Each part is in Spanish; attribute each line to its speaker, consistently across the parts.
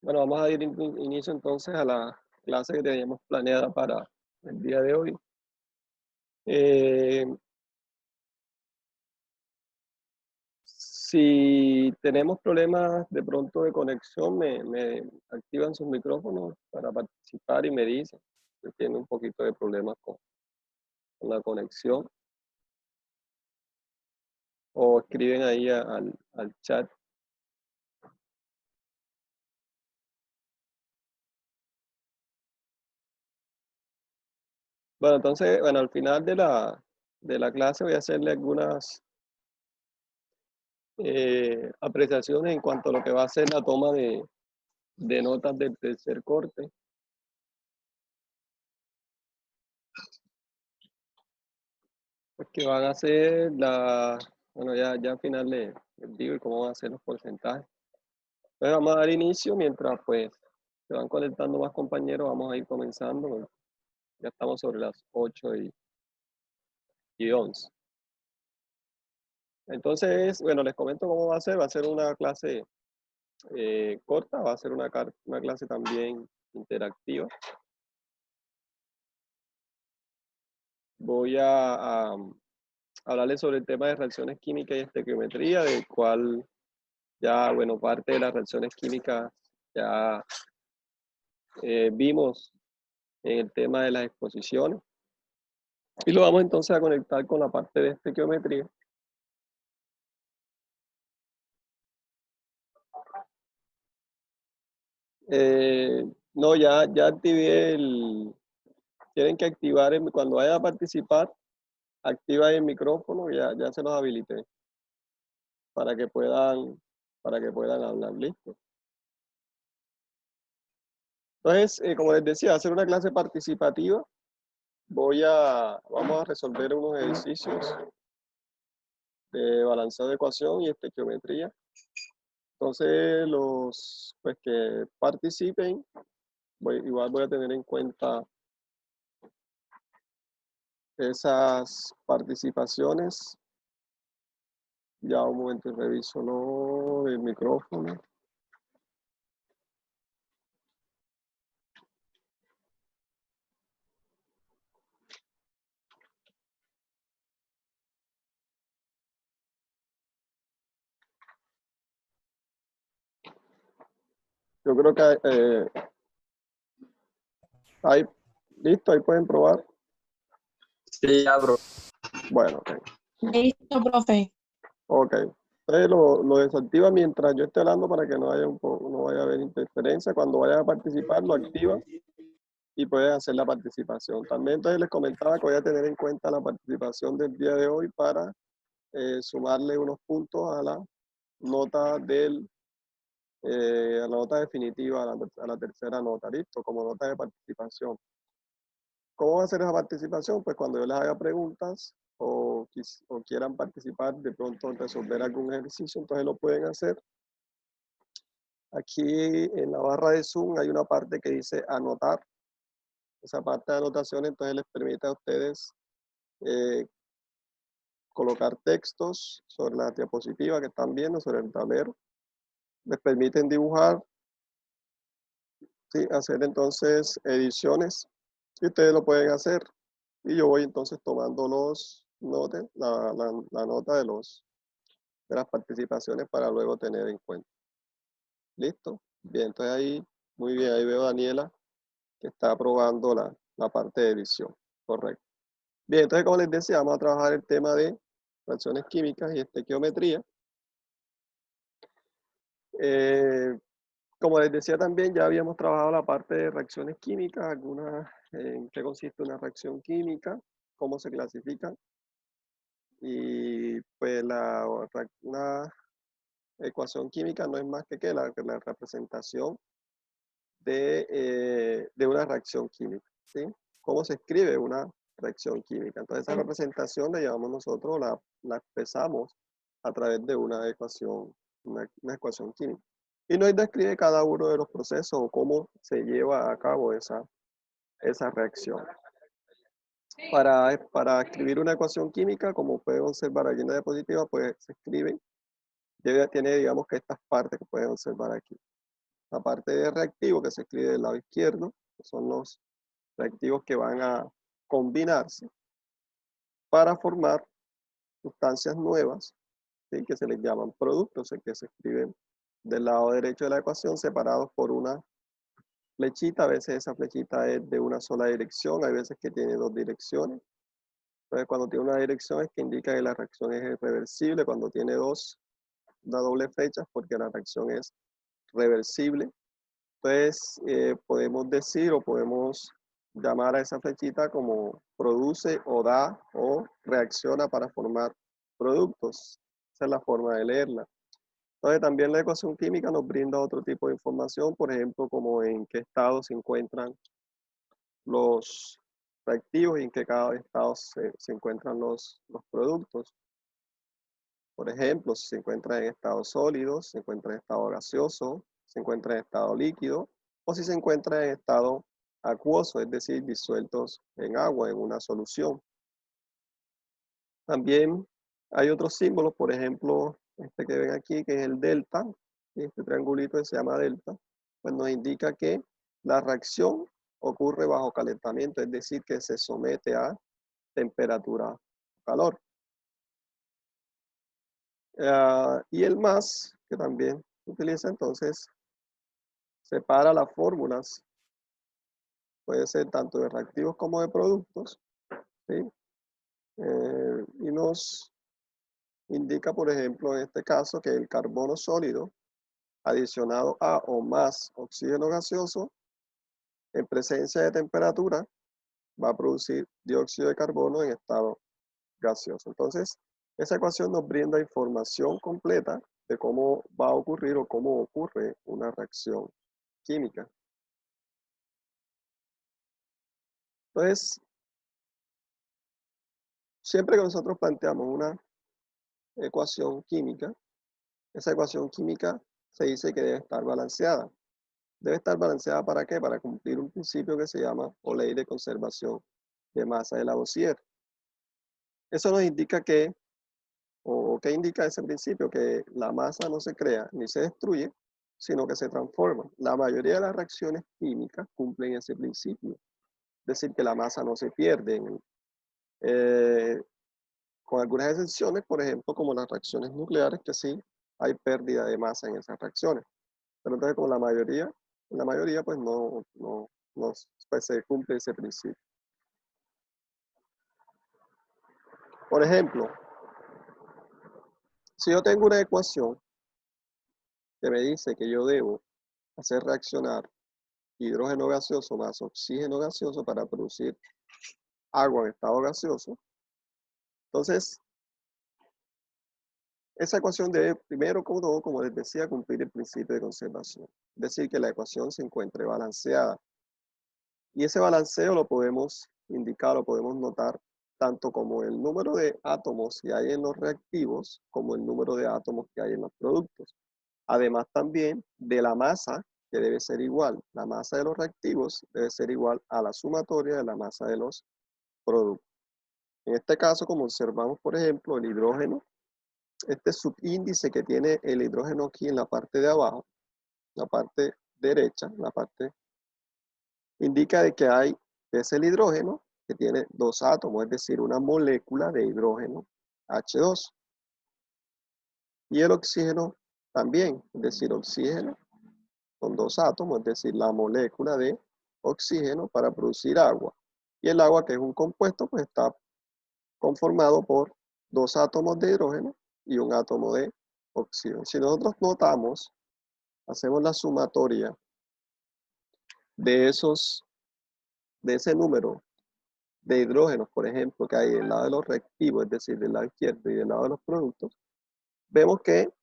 Speaker 1: Bueno, vamos a ir inicio entonces a la clase que teníamos planeada para el día de hoy. Eh, si tenemos problemas de pronto de conexión, me activan sus micrófonos para participar y me dicen que tiene un poquito de problemas con la conexión, o escriben ahí al chat. Bueno, entonces, bueno, al final de la clase voy a hacerle algunas apreciaciones en cuanto a lo que va a ser la toma de notas del tercer corte. Pues que van a ser bueno, ya al final les digo cómo van a ser los porcentajes. Entonces vamos a dar inicio mientras pues se van conectando más compañeros, vamos a ir comenzando. Ya estamos sobre las 8:11. Entonces, bueno, les comento cómo va a ser una clase corta, va a ser una clase también interactiva. Voy a hablarles sobre el tema de reacciones químicas y estequiometría, del cual ya, bueno, parte de las reacciones químicas ya vimos en el tema de las exposiciones. Y lo vamos entonces a conectar con la parte de estequiometría. No, ya activé tienen que activar, cuando vayan a participar, activa el micrófono, ya se los habilité para que puedan hablar, listo. Entonces, como les decía, va a ser una clase participativa. Vamos a resolver unos ejercicios de balanceo de ecuación y estequiometría. Entonces, los pues, que participen, igual voy a tener en cuenta esas participaciones. Ya un momento, reviso lo del micrófono. Yo creo que ahí, listo, ahí pueden probar.
Speaker 2: Sí, ya, bro.
Speaker 1: Bueno, ok.
Speaker 3: Listo, profe.
Speaker 1: Ok. Entonces lo desactiva mientras yo esté hablando para que no vaya a haber interferencia. Cuando vayan a participar, lo activa y pueden hacer la participación. También entonces les comentaba que voy a tener en cuenta la participación del día de hoy para sumarle unos puntos a la nota a la nota definitiva, a la tercera nota, listo, como nota de participación. ¿Cómo va a ser esa participación? Pues cuando yo les haga preguntas o quieran participar, de pronto resolver algún ejercicio, entonces lo pueden hacer. Aquí en la barra de Zoom hay una parte que dice anotar. Esa parte de anotación entonces les permite a ustedes colocar textos sobre la diapositiva que están viendo, sobre el tablero. Les permiten dibujar, ¿sí? Hacer entonces ediciones, y ustedes lo pueden hacer. Y yo voy entonces tomando la nota de las participaciones para luego tener en cuenta. ¿Listo? Bien, entonces ahí, muy bien, ahí veo a Daniela que está aprobando la parte de edición. Correcto. Bien, entonces como les decía, vamos a trabajar el tema de reacciones químicas y estequiometría. Como les decía también, ya habíamos trabajado la parte de reacciones químicas, en qué consiste una reacción química, cómo se clasifican. Y pues una ecuación química no es más que la representación de una reacción química, ¿sí? ¿Cómo se escribe una reacción química? Entonces esa representación la llamamos nosotros, la expresamos a través de una ecuación química. Y nos describe cada uno de los procesos o cómo se lleva a cabo esa reacción. Para escribir una ecuación química, como pueden observar aquí en la diapositiva, pues se escribe, tiene digamos que estas partes que pueden observar aquí. La parte de reactivo que se escribe del lado izquierdo, que son los reactivos que van a combinarse para formar sustancias nuevas, ¿sí? Que se les llaman productos, que se escriben del lado derecho de la ecuación separados por una flechita. A veces esa flechita es de una sola dirección, hay veces que tiene dos direcciones. Entonces cuando tiene una dirección es que indica que la reacción es irreversible, cuando tiene dos, una doble flecha, porque la reacción es reversible. Entonces podemos decir o podemos llamar a esa flechita como produce o da o reacciona para formar productos. Esa es la forma de leerla. Entonces también la ecuación química nos brinda otro tipo de información, por ejemplo, como en qué estado se encuentran los reactivos y en qué cada estado se encuentran los productos. Por ejemplo, si se encuentra en estado sólido, si se encuentra en estado gaseoso, si se encuentra en estado líquido, o si se encuentra en estado acuoso, es decir, disueltos en agua, en una solución. También hay otros símbolos, por ejemplo, este que ven aquí, que es el delta, este triangulito que se llama delta, pues nos indica que la reacción ocurre bajo calentamiento, es decir, que se somete a temperatura, calor. Y el más, que también se utiliza, entonces, separa las fórmulas, puede ser tanto de reactivos como de productos, ¿sí? Y nos indica, por ejemplo, en este caso, que el carbono sólido adicionado a o más oxígeno gaseoso en presencia de temperatura va a producir dióxido de carbono en estado gaseoso. Entonces, esa ecuación nos brinda información completa de cómo va a ocurrir o cómo ocurre una reacción química. Entonces, siempre que nosotros planteamos una ecuación química, esa ecuación química se dice que debe estar balanceada. Debe estar balanceada ¿para qué? Para cumplir un principio que se llama o ley de conservación de masa de Lavoisier. Eso nos indica que, o qué indica ese principio, que la masa no se crea ni se destruye, sino que se transforma. La mayoría de las reacciones químicas cumplen ese principio. Es decir, que la masa no se pierde. Con algunas excepciones, por ejemplo, como las reacciones nucleares, que sí hay pérdida de masa en esas reacciones. Pero entonces, como en la mayoría pues no pues, se cumple ese principio. Por ejemplo, si yo tengo una ecuación que me dice que yo debo hacer reaccionar hidrógeno gaseoso más oxígeno gaseoso para producir agua en estado gaseoso, entonces esa ecuación debe primero, como les decía, cumplir el principio de conservación. Es decir, que la ecuación se encuentre balanceada. Y ese balanceo lo podemos indicar, lo podemos notar tanto como el número de átomos que hay en los reactivos, como el número de átomos que hay en los productos. Además también de la masa, que debe ser igual. La masa de los reactivos debe ser igual a la sumatoria de la masa de los productos. En este caso, como observamos, por ejemplo, el hidrógeno, este subíndice que tiene el hidrógeno aquí en la parte de abajo, la parte derecha, la parte indica de que es el hidrógeno que tiene dos átomos, es decir, una molécula de hidrógeno H2. Y el oxígeno también, es decir, oxígeno con dos átomos, es decir, la molécula de oxígeno para producir agua. Y el agua, que es un compuesto, pues está conformado por dos átomos de hidrógeno y un átomo de oxígeno. Si nosotros notamos, hacemos la sumatoria de ese número de hidrógenos, por ejemplo, que hay del lado de los reactivos, es decir, del lado izquierdo y del lado de los productos, vemos que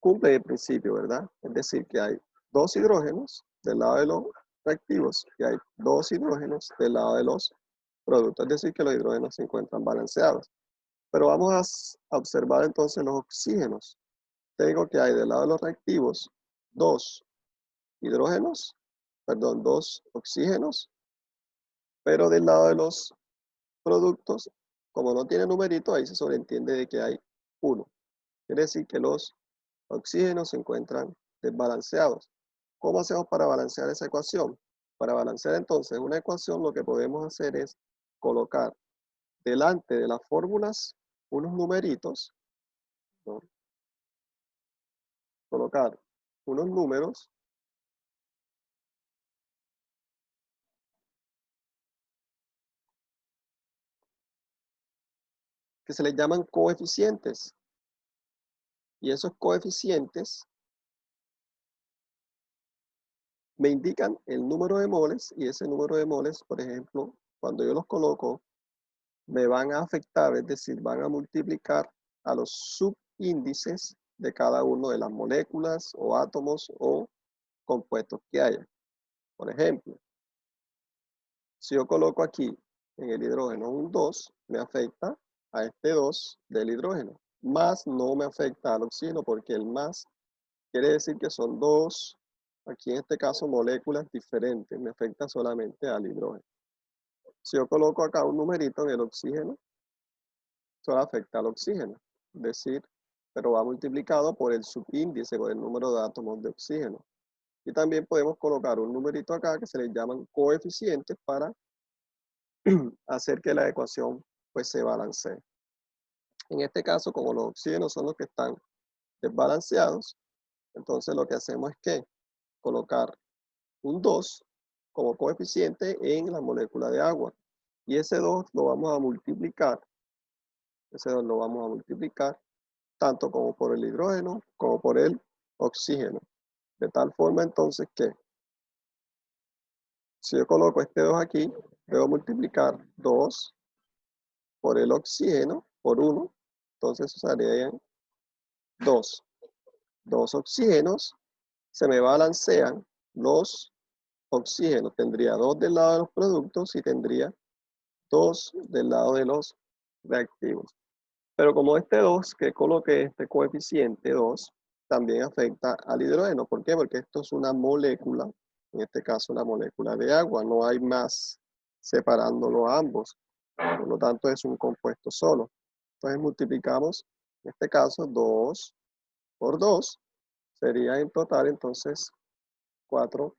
Speaker 1: cumple el principio, ¿verdad? Es decir, que hay dos hidrógenos del lado de los reactivos y hay dos hidrógenos del lado de los productos, es decir, que los hidrógenos se encuentran balanceados. Pero vamos a observar entonces los oxígenos. Tengo que hay del lado de los reactivos dos hidrógenos, perdón, dos oxígenos, pero del lado de los productos, como no tiene numerito, ahí se sobreentiende de que hay 1. Quiere decir que los oxígenos se encuentran desbalanceados. ¿Cómo hacemos para balancear esa ecuación? Para balancear entonces una ecuación, lo que podemos hacer es colocar delante de las fórmulas unos numeritos, ¿no? Colocar unos números que se les llaman coeficientes. Y esos coeficientes me indican el número de moles, y ese número de moles, por ejemplo, cuando yo los coloco, me van a afectar, es decir, van a multiplicar a los subíndices de cada una de las moléculas o átomos o compuestos que haya. Por ejemplo, si yo coloco aquí en el hidrógeno un 2, me afecta a este 2 del hidrógeno. Más no me afecta al oxígeno porque el más quiere decir que son dos, aquí en este caso, moléculas diferentes. Me afecta solamente al hidrógeno. Si yo coloco acá un numerito en el oxígeno, solo afecta al oxígeno. Es decir, pero va multiplicado por el subíndice, por el número de átomos de oxígeno. Y también podemos colocar un numerito acá que se les llaman coeficientes para hacer que la ecuación pues se balancee. En este caso, como los oxígenos son los que están desbalanceados, entonces lo que hacemos es que colocar un 2 como coeficiente en la molécula de agua. Y ese 2 lo vamos a multiplicar, ese 2 lo vamos a multiplicar tanto como por el hidrógeno como por el oxígeno. De tal forma entonces que si yo coloco este 2 aquí, debo multiplicar 2 por el oxígeno por 1, entonces usarían 2. 2 oxígenos, se me balancean los oxígenos. Tendría 2 del lado de los productos y tendría 2 del lado de los reactivos. Pero como este 2 que coloqué, este coeficiente 2, también afecta al hidrógeno. ¿Por qué? Porque esto es una molécula, en este caso una molécula de agua. No hay más separándolo a ambos. Por lo tanto, es un compuesto solo. Entonces multiplicamos, en este caso, 2 por 2. Sería en total, entonces, 4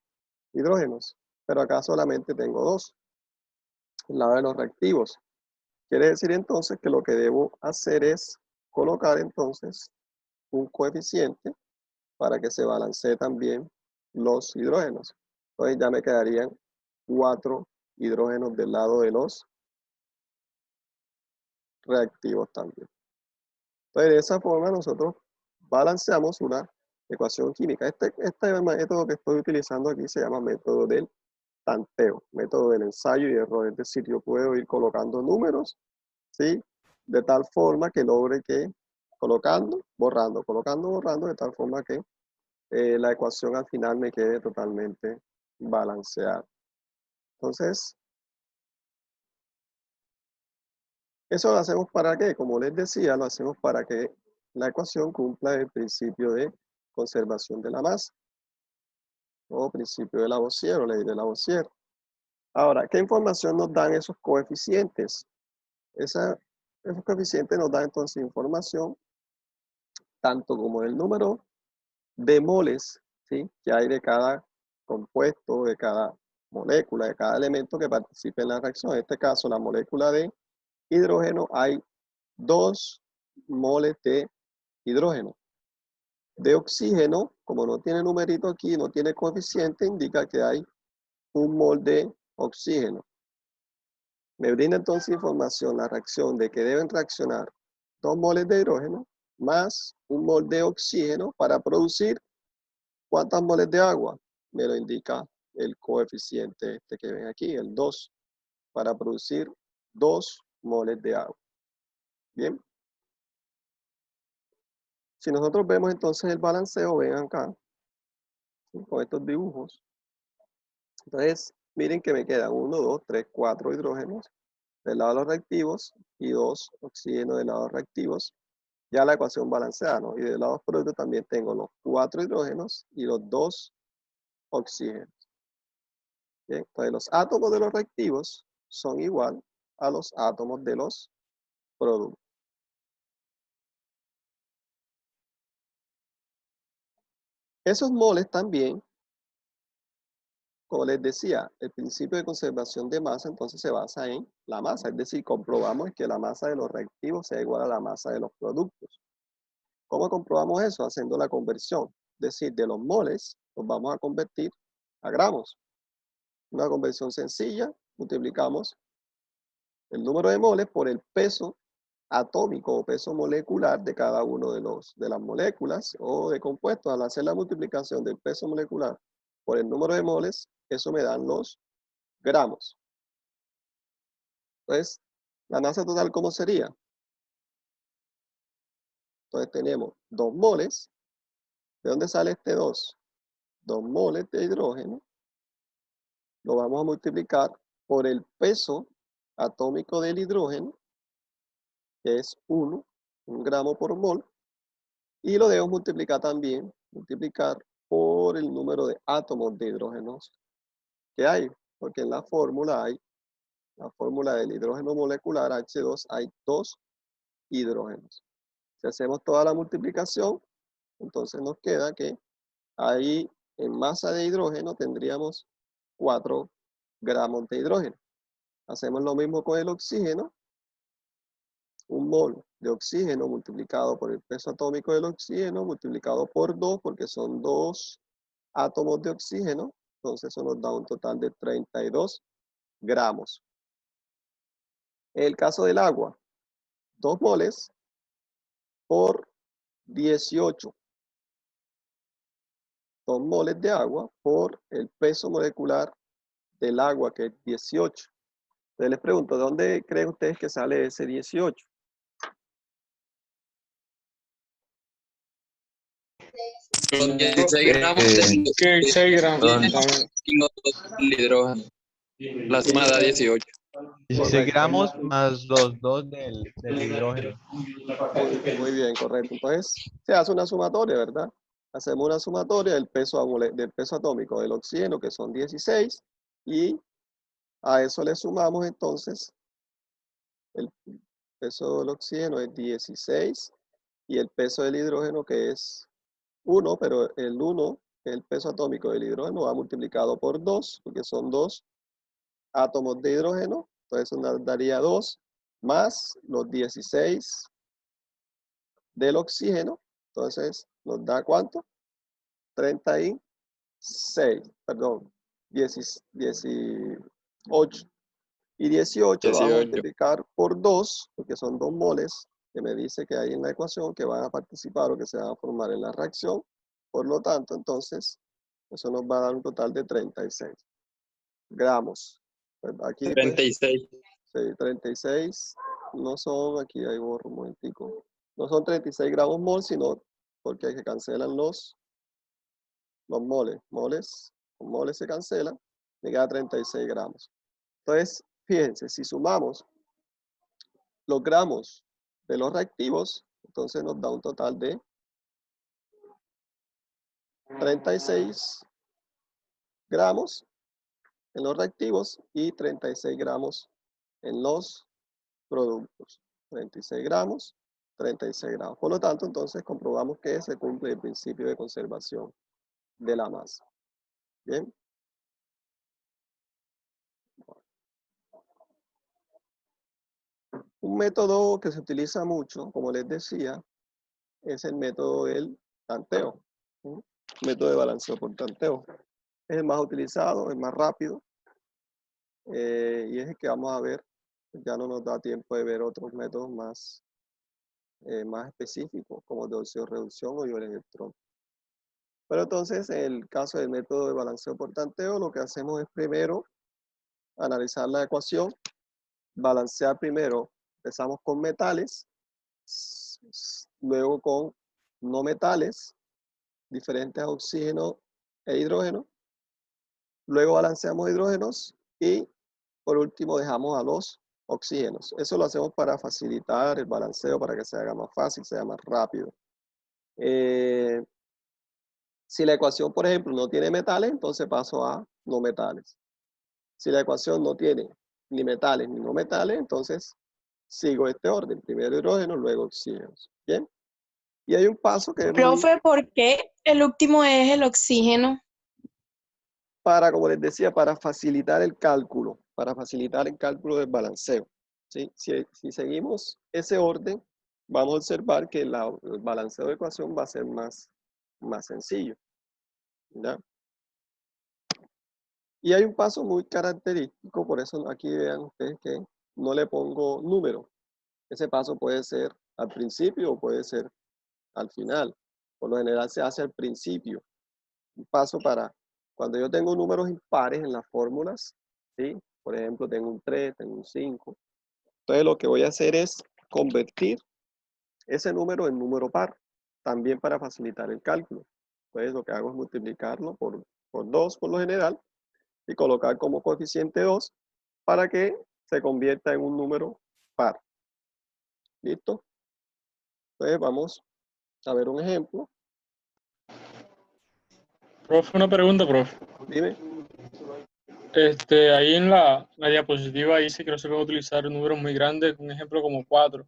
Speaker 1: hidrógenos. Pero acá solamente tengo 2. El lado de los reactivos. Quiere decir entonces que lo que debo hacer es colocar entonces un coeficiente para que se balancee también los hidrógenos. Entonces ya me quedarían 4 hidrógenos del lado de los reactivos también. Entonces de esa forma nosotros balanceamos una ecuación química. Este método que estoy utilizando aquí se llama método del tanteo, método del ensayo y error. Es decir, yo puedo ir colocando números, ¿sí? De tal forma que logre que colocando, borrando, de tal forma que la ecuación al final me quede totalmente balanceada. Entonces, eso lo hacemos para qué, como les decía, lo hacemos para que la ecuación cumpla el principio de conservación de la masa, o principio de Lavoisier o ley de Lavoisier. Ahora, ¿qué información nos dan esos coeficientes? Esos coeficientes nos dan entonces información tanto como del número de moles, ¿sí?, que hay de cada compuesto, de cada molécula, de cada elemento que participe en la reacción. En este caso, la molécula de hidrógeno, hay 2 moles de hidrógeno. De oxígeno, como no tiene numerito aquí, no tiene coeficiente, indica que hay 1 mol de oxígeno. Me brinda entonces información la reacción de que deben reaccionar 2 moles de hidrógeno más 1 mol de oxígeno para producir ¿cuántas moles de agua? Me lo indica el coeficiente este que ven aquí, el 2, para producir 2 moles de agua. Bien. Si nosotros vemos entonces el balanceo, ven acá, ¿sí?, con estos dibujos. Entonces, miren que me quedan 1, 2, 3, 4 hidrógenos del lado de los reactivos y 2 oxígenos del lado de los reactivos. Ya la ecuación balanceada, ¿no? Y del lado de los productos también tengo los 4 hidrógenos y los 2 oxígenos. Bien, entonces los átomos de los reactivos son igual a los átomos de los productos. Esos moles también, como les decía, el principio de conservación de masa entonces se basa en la masa, es decir, comprobamos que la masa de los reactivos sea igual a la masa de los productos. ¿Cómo comprobamos eso? Haciendo la conversión, es decir, de los moles los vamos a convertir a gramos. Una conversión sencilla, multiplicamos el número de moles por el peso atómico o peso molecular de cada uno de las moléculas o de compuestos. Al hacer la multiplicación del peso molecular por el número de moles, eso me dan los gramos. Entonces, la masa total, ¿cómo sería? Entonces tenemos 2 moles. ¿De dónde sale este 2? 2 moles de hidrógeno. Lo vamos a multiplicar por el peso atómico del hidrógeno, que es 1 gramo por mol. Y lo debemos multiplicar también, multiplicar por el número de átomos de hidrógenos que hay, porque en la fórmula del hidrógeno molecular H2, hay 2 hidrógenos. Si hacemos toda la multiplicación, entonces nos queda que ahí en masa de hidrógeno tendríamos 4 gramos de hidrógeno. Hacemos lo mismo con el oxígeno. Un mol de oxígeno multiplicado por el peso atómico del oxígeno, multiplicado por 2, porque son 2 átomos de oxígeno, entonces eso nos da un total de 32 gramos. En el caso del agua, 2 moles por 18. 2 moles de agua por el peso molecular del agua, que es 18. Entonces les pregunto, ¿de dónde creen ustedes que sale ese 18?
Speaker 2: Los 16 gramos del
Speaker 4: Que 6 gramos.
Speaker 2: del hidrógeno. La suma da 18.
Speaker 5: 16
Speaker 1: Correcto.
Speaker 5: gramos más los 2 del hidrógeno.
Speaker 1: Muy bien, correcto. Entonces, se hace una sumatoria, ¿verdad? Hacemos una sumatoria del peso atómico del oxígeno, que son 16, y a eso le sumamos entonces el peso del oxígeno es 16 y el peso del hidrógeno, que es 1, pero el 1, que es el peso atómico del hidrógeno, va multiplicado por 2, porque son 2 átomos de hidrógeno, entonces eso nos daría 2 más los 16 del oxígeno, entonces nos da ¿cuánto? 36, perdón, 18. Y 18 lo vamos a
Speaker 2: 18.
Speaker 1: multiplicar por 2, porque son 2 moles que me dice que hay en la ecuación que van a participar o que se van a formar en la reacción. Por lo tanto, entonces, eso nos va a dar un total de 36 gramos. Pues aquí, pues,
Speaker 2: 36.
Speaker 1: sí, 36 no son, aquí hay borro un momentico, no son 36 gramos mol, sino porque se cancelan los moles. Con moles se cancelan, me queda 36 gramos. Entonces, fíjense, si sumamos los gramos de los reactivos, entonces nos da un total de 36 gramos en los reactivos y 36 gramos en los productos. 36 gramos, 36 gramos. Por lo tanto, entonces comprobamos que se cumple el principio de conservación de la masa. Bien. Un método que se utiliza mucho, como les decía, es el método del tanteo. Método de balanceo por tanteo. Es el más utilizado, es más rápido, y es el que vamos a ver. Ya no nos da tiempo de ver otros métodos más específicos, como de oxidorreducción o ionelectrón. Pero entonces, en el caso del método de balanceo por tanteo, lo que hacemos es primero analizar la ecuación, balancear primero, empezamos con metales, luego con no metales, diferentes a oxígeno e hidrógeno, luego balanceamos hidrógenos y por último dejamos a los oxígenos. Eso lo hacemos para facilitar el balanceo, para que se haga más fácil, sea más rápido. Si la ecuación, por ejemplo, no tiene metales, entonces paso a no metales. Si la ecuación no tiene ni metales ni no metales, entonces sigo este orden. Primero hidrógeno, luego oxígenos. ¿Bien? Y hay un paso que es muy...
Speaker 3: Profe, ¿por qué el último es el oxígeno?
Speaker 1: Para, como les decía, para facilitar el cálculo del balanceo. ¿Sí? Si seguimos ese orden, vamos a observar que el balanceo de ecuación va a ser más sencillo. ¿Ya? Y hay un paso muy característico, por eso aquí vean ustedes que no le pongo número. Ese paso puede ser al principio o puede ser al final. Por lo general se hace al principio. Un paso para cuando yo tengo números impares en las fórmulas, ¿sí? Por ejemplo, tengo un 3, tengo un 5. Entonces lo que voy a hacer es convertir ese número en número par, también para facilitar el cálculo. Entonces lo que hago es multiplicarlo por 2 por lo general y colocar como coeficiente 2 para que se convierta en un número par. ¿Listo? Entonces vamos a ver un ejemplo.
Speaker 4: Profe, una pregunta, profe.
Speaker 1: Dime.
Speaker 4: Ahí en la diapositiva dice que no se puede utilizar números muy grandes, un ejemplo como 4.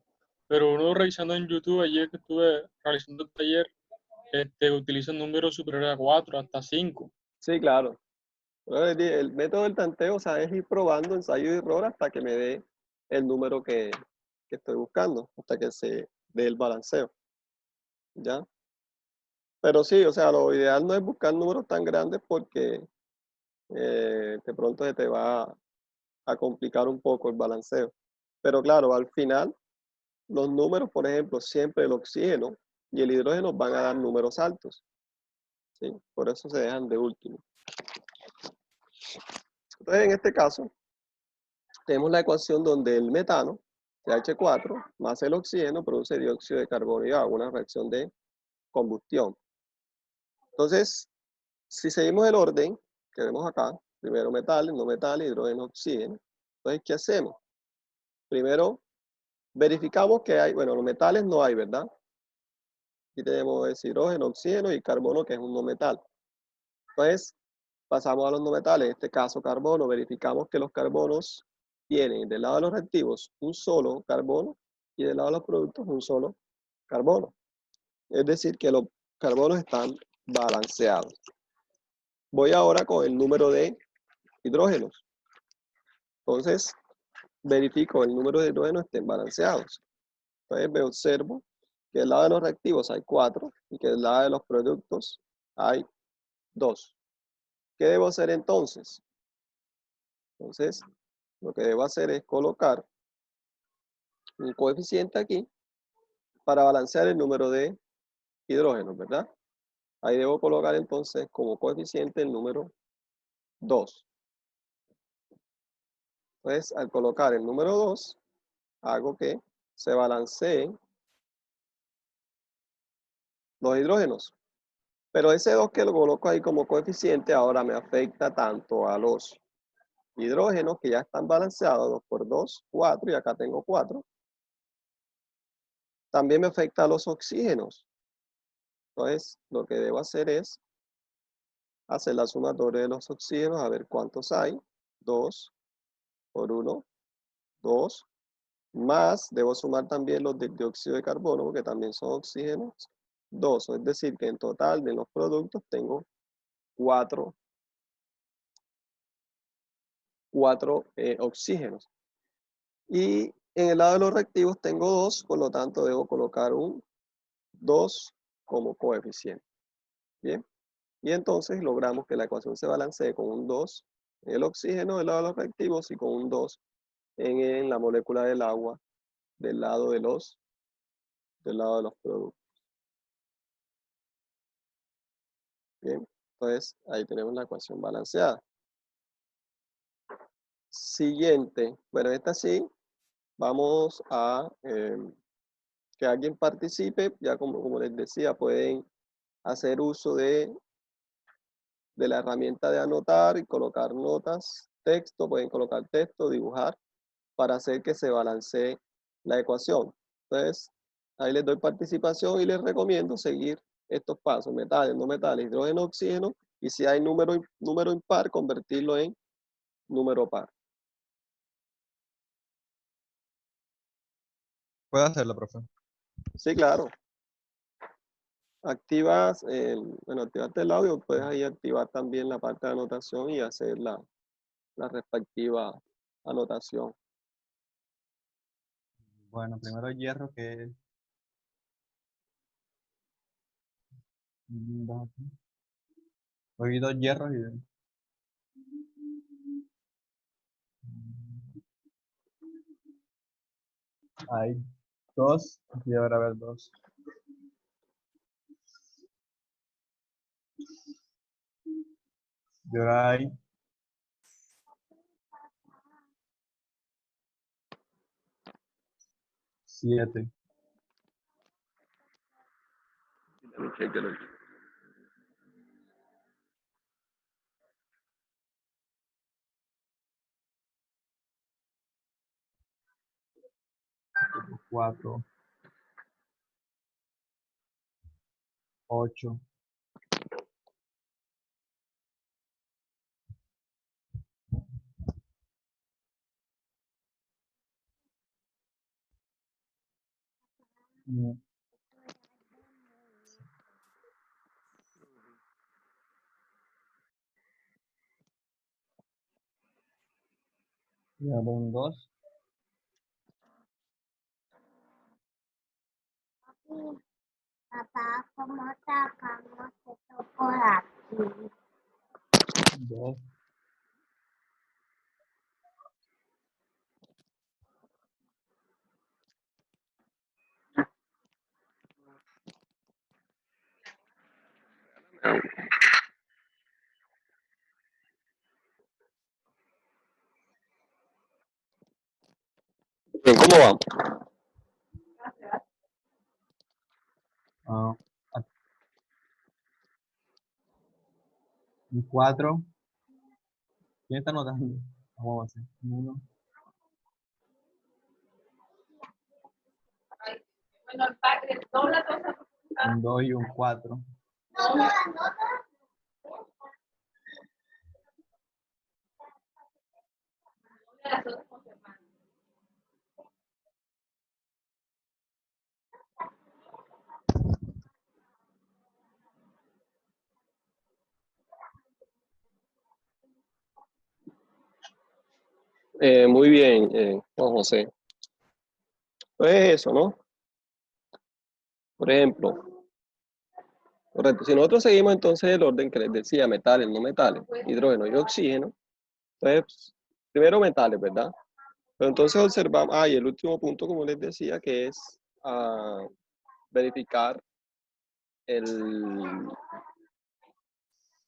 Speaker 4: Pero uno revisando en YouTube, ayer que estuve realizando el taller, utilizan números superiores a 4, hasta 5.
Speaker 1: Sí, claro. El método del tanteo, o sea, es ir probando ensayo y error hasta que me dé el número que estoy buscando, hasta que se dé el balanceo. ¿Ya? Pero sí, o sea, lo ideal no es buscar números tan grandes porque de pronto se te va a complicar un poco el balanceo. Pero claro, al final, los números, por ejemplo, siempre el oxígeno y el hidrógeno van a dar números altos. ¿Sí? Por eso se dejan de último. Entonces, en este caso, tenemos la ecuación donde el metano, CH4, más el oxígeno, produce dióxido de carbono y agua, una reacción de combustión. Entonces, si seguimos el orden que vemos acá, primero metales, no metales, hidrógeno, oxígeno. Entonces, ¿qué hacemos? Primero, verificamos que hay, bueno, los metales no hay, ¿verdad? Aquí tenemos ese hidrógeno, oxígeno y carbono, que es un no metal. Entonces, pasamos a los no metales, en este caso carbono, verificamos que los carbonos tienen del lado de los reactivos un solo carbono y del lado de los productos un solo carbono. Es decir, que los carbonos están balanceados. Voy ahora con el número de hidrógenos. Entonces, verifico el número de hidrógenos estén balanceados. Entonces, me observo que del lado de los reactivos hay 4 y que del lado de los productos hay 2. ¿Qué debo hacer entonces? Entonces, lo que debo hacer es colocar un coeficiente aquí para balancear el número de hidrógenos, ¿verdad? Ahí debo colocar entonces como coeficiente el número 2. Entonces, al colocar el número 2, hago que se balanceen los hidrógenos. Pero ese 2 que lo coloco ahí como coeficiente ahora me afecta tanto a los hidrógenos que ya están balanceados, 2 por 2, 4, y acá tengo 4. También me afecta a los oxígenos. Entonces, lo que debo hacer es hacer la sumatoria de los oxígenos, a ver cuántos hay. 2 por 1, 2. Más, debo sumar también los de dióxido de carbono, porque también son oxígenos. 2, es decir, que en total de los productos tengo 4 oxígenos. Y en el lado de los reactivos tengo 2, por lo tanto debo colocar un 2 como coeficiente. Bien. Y entonces logramos que la ecuación se balancee con un 2 en el oxígeno del lado de los reactivos y con un 2 en la molécula del agua del lado de los productos. Bien. Entonces ahí tenemos la ecuación balanceada. Siguiente. Bueno, esta sí. Vamos a que alguien participe. Ya como les decía, pueden hacer uso de la herramienta de anotar y colocar notas, texto, pueden colocar texto, dibujar, para hacer que se balancee la ecuación. Entonces, ahí les doy participación y les recomiendo seguir estos pasos: metales, no metales, hidrógeno, oxígeno, y si hay número impar, convertirlo en número par.
Speaker 5: ¿Puedo hacerlo, profe?
Speaker 1: Sí, claro. Activas, bueno, activaste el audio, puedes ahí activar también la parte de anotación y hacer la respectiva anotación.
Speaker 5: Bueno, primero hierro, que es... Cogí 2 hierros y... Hay 2, aquí deberá haber 2. Y ahora hay 7.
Speaker 1: Chéquelo.
Speaker 5: 4, 8. Y ahora un 2.
Speaker 6: Papá, ¿cómo sacamos esto por aquí?
Speaker 5: 2.
Speaker 1: Bien, ¿cómo vamos?
Speaker 5: Un 4. ¿Quién está anotando? Vamos a hacer 1. Un 2 y un 4.
Speaker 1: Muy bien, Juan José. Pues eso, ¿no? Por ejemplo, correcto. Si nosotros seguimos entonces el orden que les decía, metales, no metales, hidrógeno y oxígeno, entonces, primero metales, ¿verdad? Pero entonces observamos, y el último punto, como les decía, que es verificar que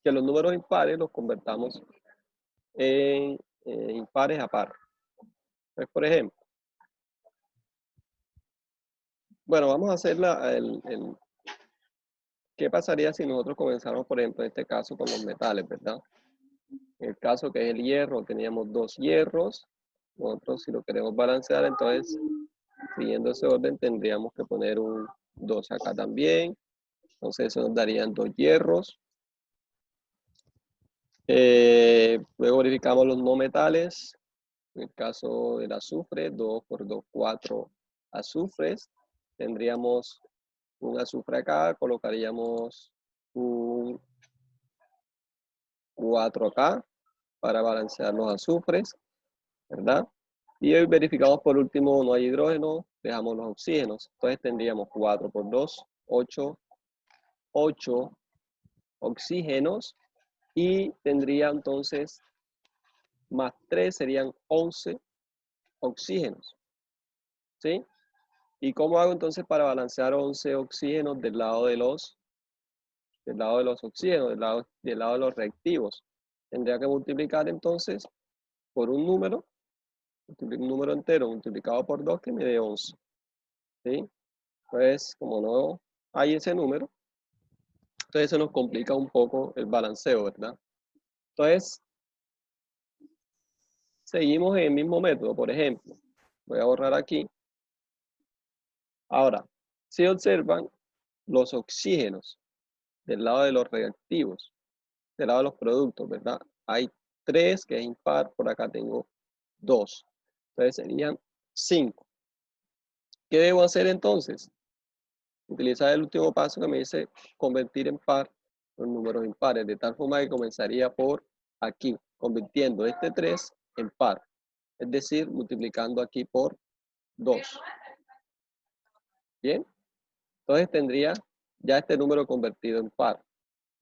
Speaker 1: los números impares los convertamos en impares a par. Entonces, por ejemplo, bueno, vamos a hacer ¿qué pasaría si nosotros comenzáramos, por ejemplo, en este caso con los metales, ¿verdad? En el caso que es el hierro, teníamos 2 hierros. Nosotros, si lo queremos balancear, entonces, siguiendo ese orden, tendríamos que poner un 2 acá también. Entonces, eso nos darían 2 hierros. Luego verificamos los no metales. En el caso del azufre, 2 por 2, 4 azufres. Tendríamos un azufre acá, colocaríamos un 4 acá para balancear los azufres, ¿verdad? Y hoy verificamos por último, no hay hidrógeno, dejamos los oxígenos. Entonces tendríamos 4 por 2, 8 oxígenos y tendría entonces más 3 serían 11 oxígenos, ¿sí? ¿Y cómo hago entonces para balancear 11 oxígenos del lado de los oxígenos, del lado de los reactivos? Tendría que multiplicar entonces por un número entero multiplicado por 2 que me dé 11, ¿sí? Pues como no hay ese número, entonces se nos complica un poco el balanceo, ¿verdad? Entonces, seguimos en el mismo método, por ejemplo, voy a borrar aquí. Ahora, si observan los oxígenos del lado de los reactivos, del lado de los productos, ¿verdad? Hay 3 que es impar, por acá tengo 2. Entonces serían 5. ¿Qué debo hacer entonces? Utilizar el último paso que me dice convertir en par los números impares, de tal forma que comenzaría por aquí, convirtiendo este 3 en par, es decir, multiplicando aquí por 2. Bien, entonces tendría ya este número convertido en par.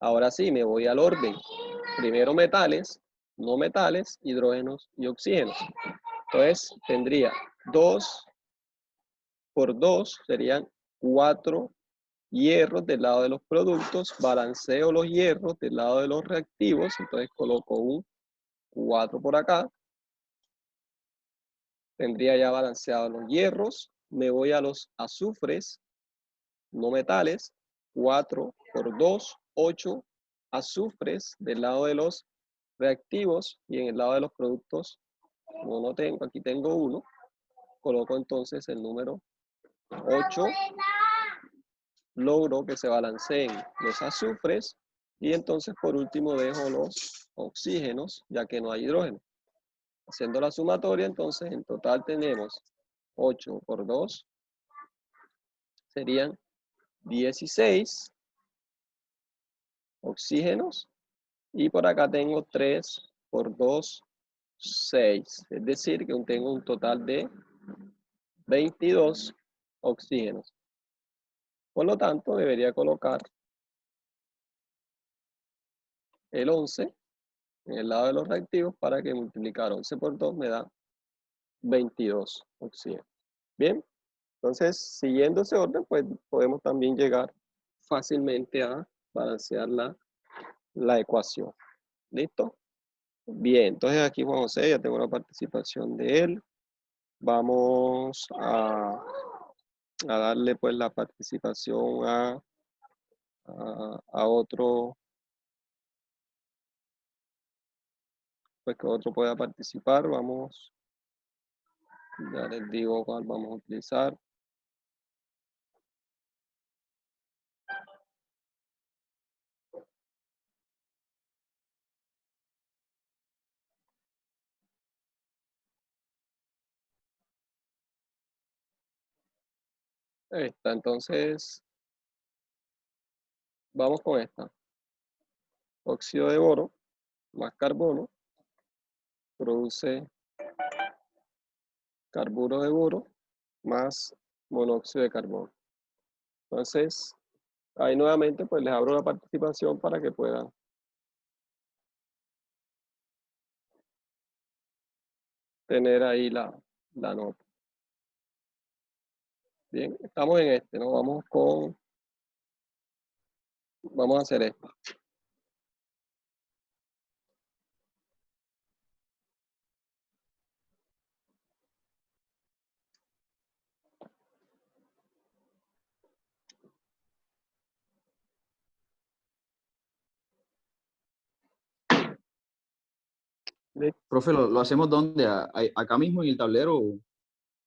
Speaker 1: Ahora sí, me voy al orden. Primero metales, no metales, hidrógenos y oxígenos. Entonces tendría 2 por 2 serían 4 hierros del lado de los productos, balanceo los hierros del lado de los reactivos, entonces coloco un 4 por acá, tendría ya balanceados los hierros, me voy a los azufres, no metales, 4 por 2, 8 azufres del lado de los reactivos y en el lado de los productos, como no tengo, aquí tengo 1, coloco entonces el número 8, logro que se balanceen los azufres y entonces por último dejo los oxígenos, ya que no hay hidrógeno. Haciendo la sumatoria, entonces en total tenemos 8 por 2, serían 16 oxígenos y por acá tengo 3 por 2, 6. Es decir, que tengo un total de 22 oxígenos. Por lo tanto, debería colocar el 11 en el lado de los reactivos para que multiplicar 11 por 2 me da 22 oxígenos. Bien, entonces siguiendo ese orden, pues podemos también llegar fácilmente a balancear la ecuación. ¿Listo? Bien, entonces aquí Juan José, ya tengo la participación de él. Vamos a darle pues la participación a otro, pues que otro pueda participar. Vamos, ya les digo cuál vamos a utilizar. Esta, entonces, vamos con esta. Óxido de boro más carbono produce carburo de boro más monóxido de carbono. Entonces, ahí nuevamente pues les abro la participación para que puedan tener ahí la nota. Bien, estamos en este, ¿no? Vamos a hacer esto.
Speaker 7: Profe, ¿lo hacemos dónde? ¿Acá mismo en el tablero?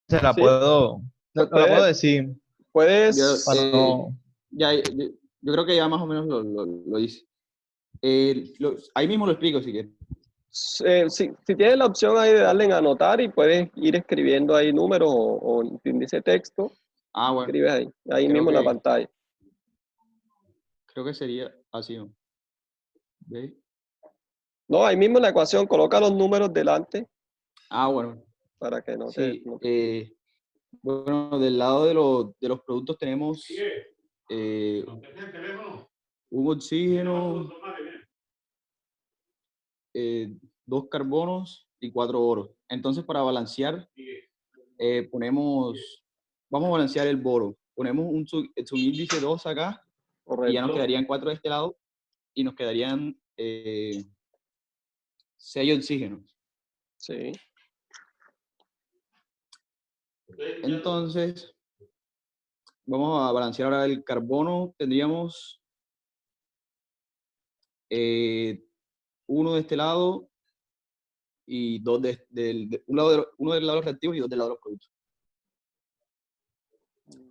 Speaker 5: Se la
Speaker 1: Sí.
Speaker 5: puedo, la puedo decir.
Speaker 1: Puedes,
Speaker 7: Yo creo que ya más o menos lo hice. Ahí mismo lo explico si quieres.
Speaker 1: si tienes la opción ahí de darle en anotar y puedes ir escribiendo ahí números o índice texto,
Speaker 7: Ah, bueno.
Speaker 1: escribes ahí
Speaker 7: Creo
Speaker 1: mismo en la
Speaker 7: que-
Speaker 1: pantalla.
Speaker 7: Creo que sería así, ¿no? ¿Ve?
Speaker 1: No, ahí mismo en la ecuación coloca los números delante
Speaker 7: Ah, bueno.
Speaker 1: para que no
Speaker 7: Sí.
Speaker 1: te...
Speaker 7: Bueno, del lado de los productos tenemos un oxígeno, 2 carbonos y 4 oros. Entonces, para balancear, vamos a balancear el boro. Ponemos un subíndice 2 acá y ya nos
Speaker 1: Correcto.
Speaker 7: quedarían 4 de este lado y nos quedarían 6 oxígenos.
Speaker 1: Sí.
Speaker 7: Entonces, vamos a balancear ahora el carbono. Tendríamos 1 de este lado y 2 uno del lado de los reactivos y 2 del lado de los productos.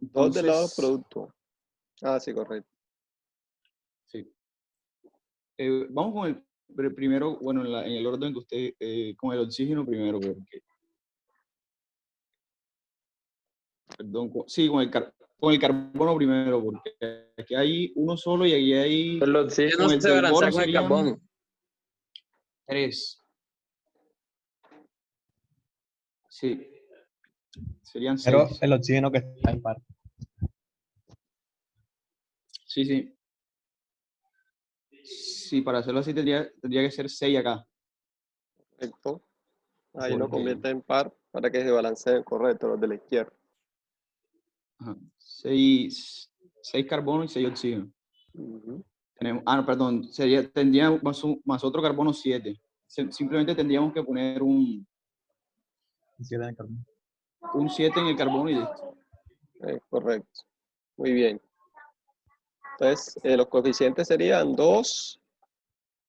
Speaker 1: Dos del lado del
Speaker 7: Entonces,
Speaker 1: producto. Ah, sí, correcto.
Speaker 7: sí. Vamos con el primero, bueno, en el orden que usted, con el oxígeno primero, porque Perdón, sí, con el carbono primero, porque aquí hay uno solo y aquí hay
Speaker 2: El oxígeno
Speaker 7: con el
Speaker 2: se
Speaker 7: del
Speaker 2: balancea
Speaker 7: boro
Speaker 2: con el
Speaker 7: serían
Speaker 2: carbono.
Speaker 7: 3. Sí, serían
Speaker 5: Pero
Speaker 7: 6.
Speaker 5: el oxígeno que está impar.
Speaker 7: Sí, sí. Sí, para hacerlo así tendría que ser 6 acá.
Speaker 1: Correcto. Ahí lo
Speaker 7: Porque-
Speaker 1: convierte en par para que se balanceen, correcto, los de la izquierda.
Speaker 7: 6 carbono y 6 oxígeno.
Speaker 1: Ujú.
Speaker 7: No, perdón, tendría más otro carbono 7. Simplemente tendríamos que poner un
Speaker 5: 7 en el carbono.
Speaker 7: 7 en el carbono y listo.
Speaker 1: Correcto. Muy bien. Entonces, los coeficientes serían 2,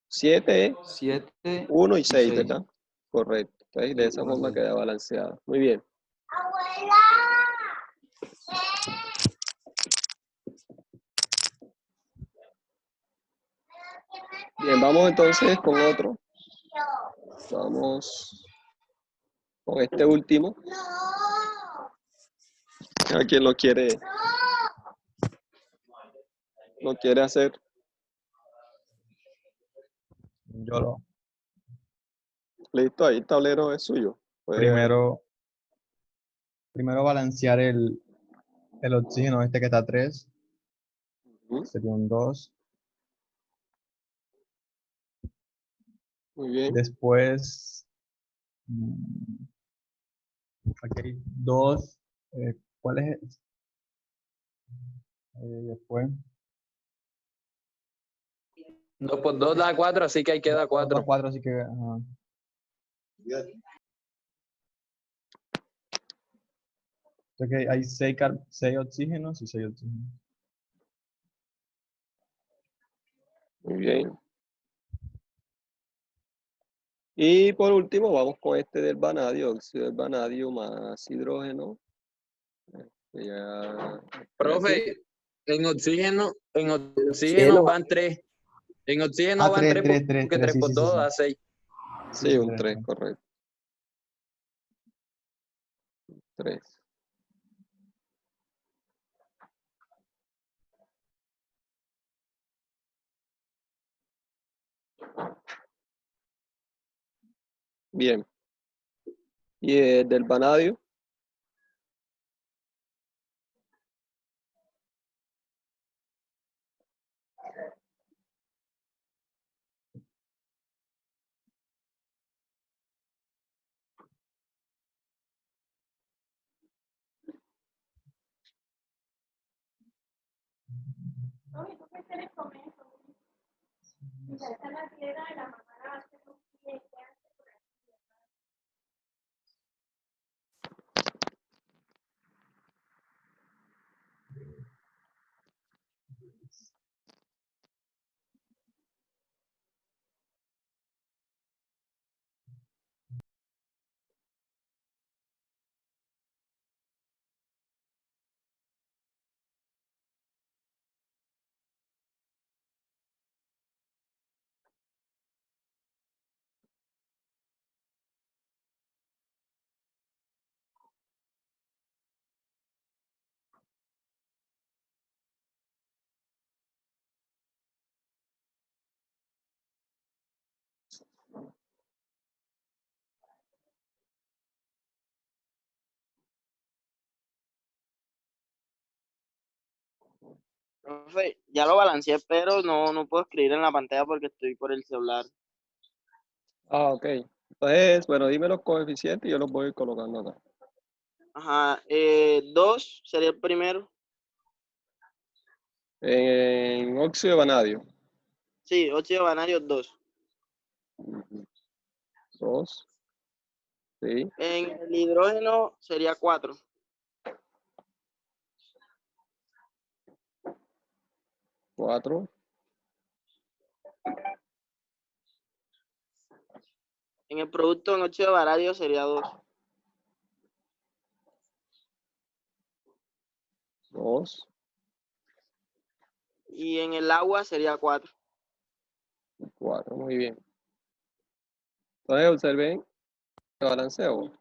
Speaker 1: 7,
Speaker 7: 7
Speaker 1: 1 y 6,
Speaker 7: 6.
Speaker 1: ¿verdad? Correcto. Entonces, de esa forma queda balanceado. Muy bien. Bien, vamos entonces con otro. Vamos con este último. ¿A quién lo quiere hacer?
Speaker 5: Yo lo
Speaker 1: Listo, ahí el tablero es suyo.
Speaker 5: primero balancear el oxígeno este que está a 3,
Speaker 1: Ujú.
Speaker 5: sería un 2.
Speaker 1: Muy bien.
Speaker 5: Después, aquí hay 2. ¿Cuál es? Después,
Speaker 2: 2 por 2 da 4, así que ahí queda 4.
Speaker 5: 4, así que... ajá. Entonces, hay 6 oxígenos y 6 oxígenos.
Speaker 1: Muy bien. Y por último, vamos con este del vanadio, óxido del vanadio más hidrógeno. Ya,
Speaker 2: Profe, en oxígeno
Speaker 3: Cielo.
Speaker 2: van 3. En oxígeno van 3 porque 3
Speaker 5: sí,
Speaker 2: por
Speaker 5: sí, sí,
Speaker 2: 2
Speaker 5: sí.
Speaker 2: da 6.
Speaker 1: sí, un
Speaker 5: 3,
Speaker 1: 3, correcto. 3. Bien. Y el del vanadio.
Speaker 8: Profe, ya lo balanceé, pero no puedo escribir en la pantalla porque estoy por el celular.
Speaker 1: Ah, ok. Entonces, bueno, dime los coeficientes y yo los voy colocando acá.
Speaker 8: Ajá, 2 sería el primero.
Speaker 1: En óxido de vanadio.
Speaker 8: Sí, óxido de vanadio 2.
Speaker 1: 2. Sí.
Speaker 8: En el hidrógeno sería 4.
Speaker 1: 4.
Speaker 8: En el producto en óxido de vanadio sería 2.
Speaker 1: 2.
Speaker 8: Y en el agua sería 4.
Speaker 1: 4. Muy bien. Entonces, observen el balanceo.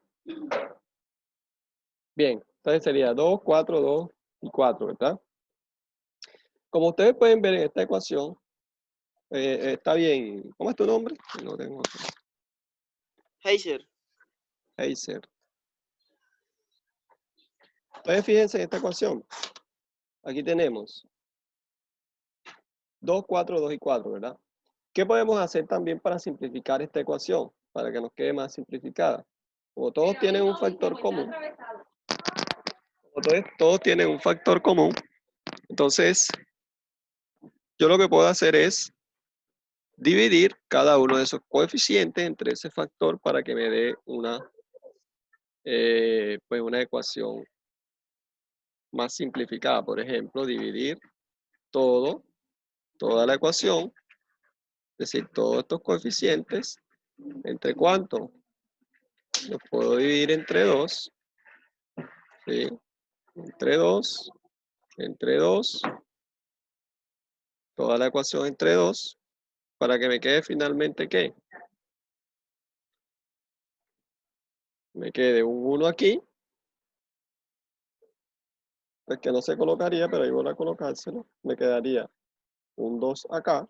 Speaker 1: Bien. Entonces sería 2, 4, 2 y 4, ¿verdad? Como ustedes pueden ver en esta ecuación, está bien. ¿Cómo es tu nombre? Lo tengo aquí.
Speaker 8: Heiser.
Speaker 1: Heiser. Entonces fíjense en esta ecuación. Aquí tenemos 2, 4, 2 y 4, ¿verdad? ¿Qué podemos hacer también para simplificar esta ecuación? Para que nos quede más simplificada. Como todos tienen un factor común. Todos tienen un factor común. Entonces, yo lo que puedo hacer es dividir cada uno de esos coeficientes entre ese factor para que me dé pues una ecuación más simplificada. Por ejemplo, dividir toda la ecuación, es decir, todos estos coeficientes, ¿entre cuánto? Los puedo dividir entre 2, ¿sí? Entre 2, entre 2, toda la ecuación entre 2, para que me quede finalmente, ¿qué? Me quede un 1 aquí, pues que no se colocaría, pero ahí voy a colocárselo. Me quedaría un 2 acá.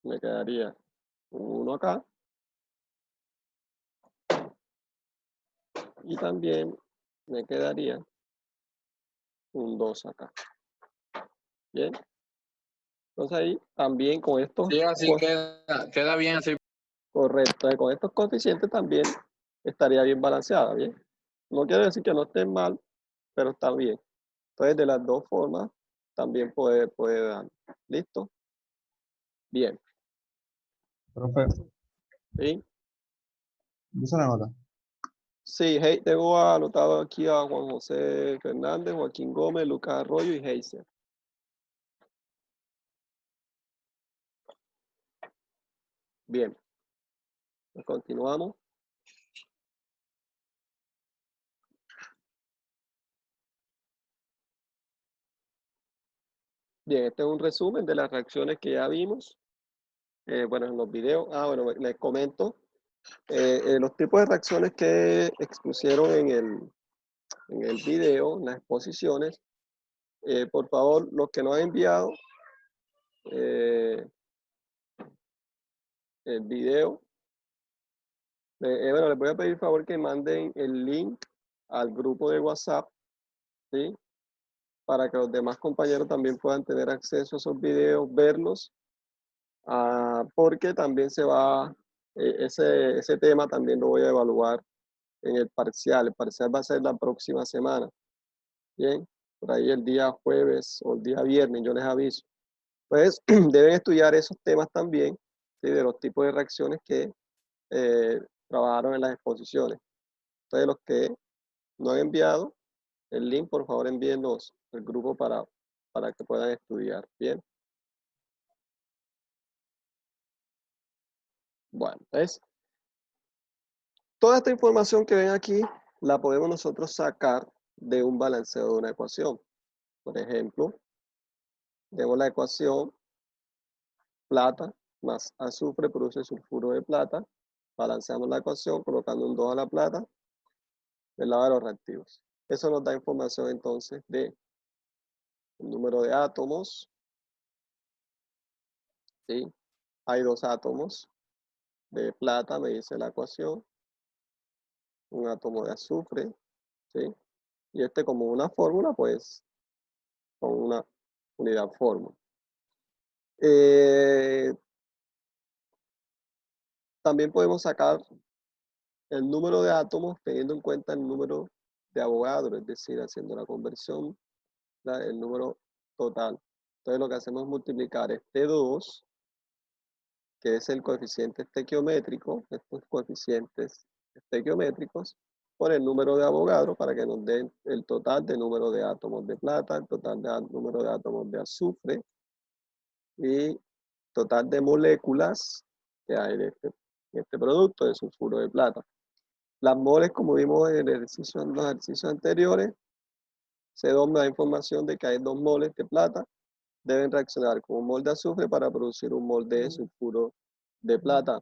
Speaker 1: Me quedaría un 1 acá. Y también me quedaría un 2 acá. Bien. Entonces ahí también con estos...
Speaker 2: Sí, así queda bien así.
Speaker 1: Correcto. Con estos coeficientes también estaría bien balanceada, ¿bien? No quiere decir que no estén mal, pero está bien. Entonces de las dos formas también puede dar. ¿Listo? Bien.
Speaker 5: Profe,
Speaker 1: ¿Sí?
Speaker 5: dice la nota.
Speaker 1: Sí, tengo anotado aquí a Juan José Fernández, Joaquín Gómez, Lucas Arroyo y Heiser. Bien. Pues continuamos. Bien, este es un resumen de las reacciones que ya vimos. Bueno, en los videos. Bueno, les comento. Los tipos de reacciones que expusieron en el video, en las exposiciones. Por favor, los que no han enviado el video, bueno, les voy a pedir favor que manden el link al grupo de WhatsApp, ¿sí? Para que los demás compañeros también puedan tener acceso a esos videos, verlos, porque también ese tema también lo voy a evaluar en el parcial. El parcial va a ser la próxima semana, ¿bien? Por ahí el día jueves o el día viernes, yo les aviso. Pues deben estudiar esos temas también, ¿sí? De los tipos de reacciones que trabajaron en las exposiciones. Entonces, los que no han enviado el link, por favor envíenlos al grupo para que puedan estudiar. Bien. Bueno, entonces, toda esta información que ven aquí la podemos nosotros sacar de un balanceo de una ecuación. Por ejemplo, tenemos la ecuación plata más azufre produce sulfuro de plata. Balanceamos la ecuación colocando un 2 a la plata del lado de los reactivos. Eso nos da información entonces de el número de átomos, ¿sí? Hay 2 átomos de plata, me dice la ecuación, un átomo de azufre, ¿sí? Y como una fórmula, pues, con una unidad fórmula. También podemos sacar el número de átomos teniendo en cuenta el número de Avogadro, es decir, haciendo la conversión, el número total. Entonces lo que hacemos es multiplicar este 2, que es el coeficiente estequiométrico, estos coeficientes estequiométricos, por el número de Avogadro para que nos den el total de número de átomos de plata, el total de número de átomos de azufre y total de moléculas que hay en este producto de sulfuro de plata. Las moles, como vimos en los ejercicios anteriores, C2 me da información de que hay 2 moles de plata, deben reaccionar con un mol de azufre para producir un mol de sulfuro de plata.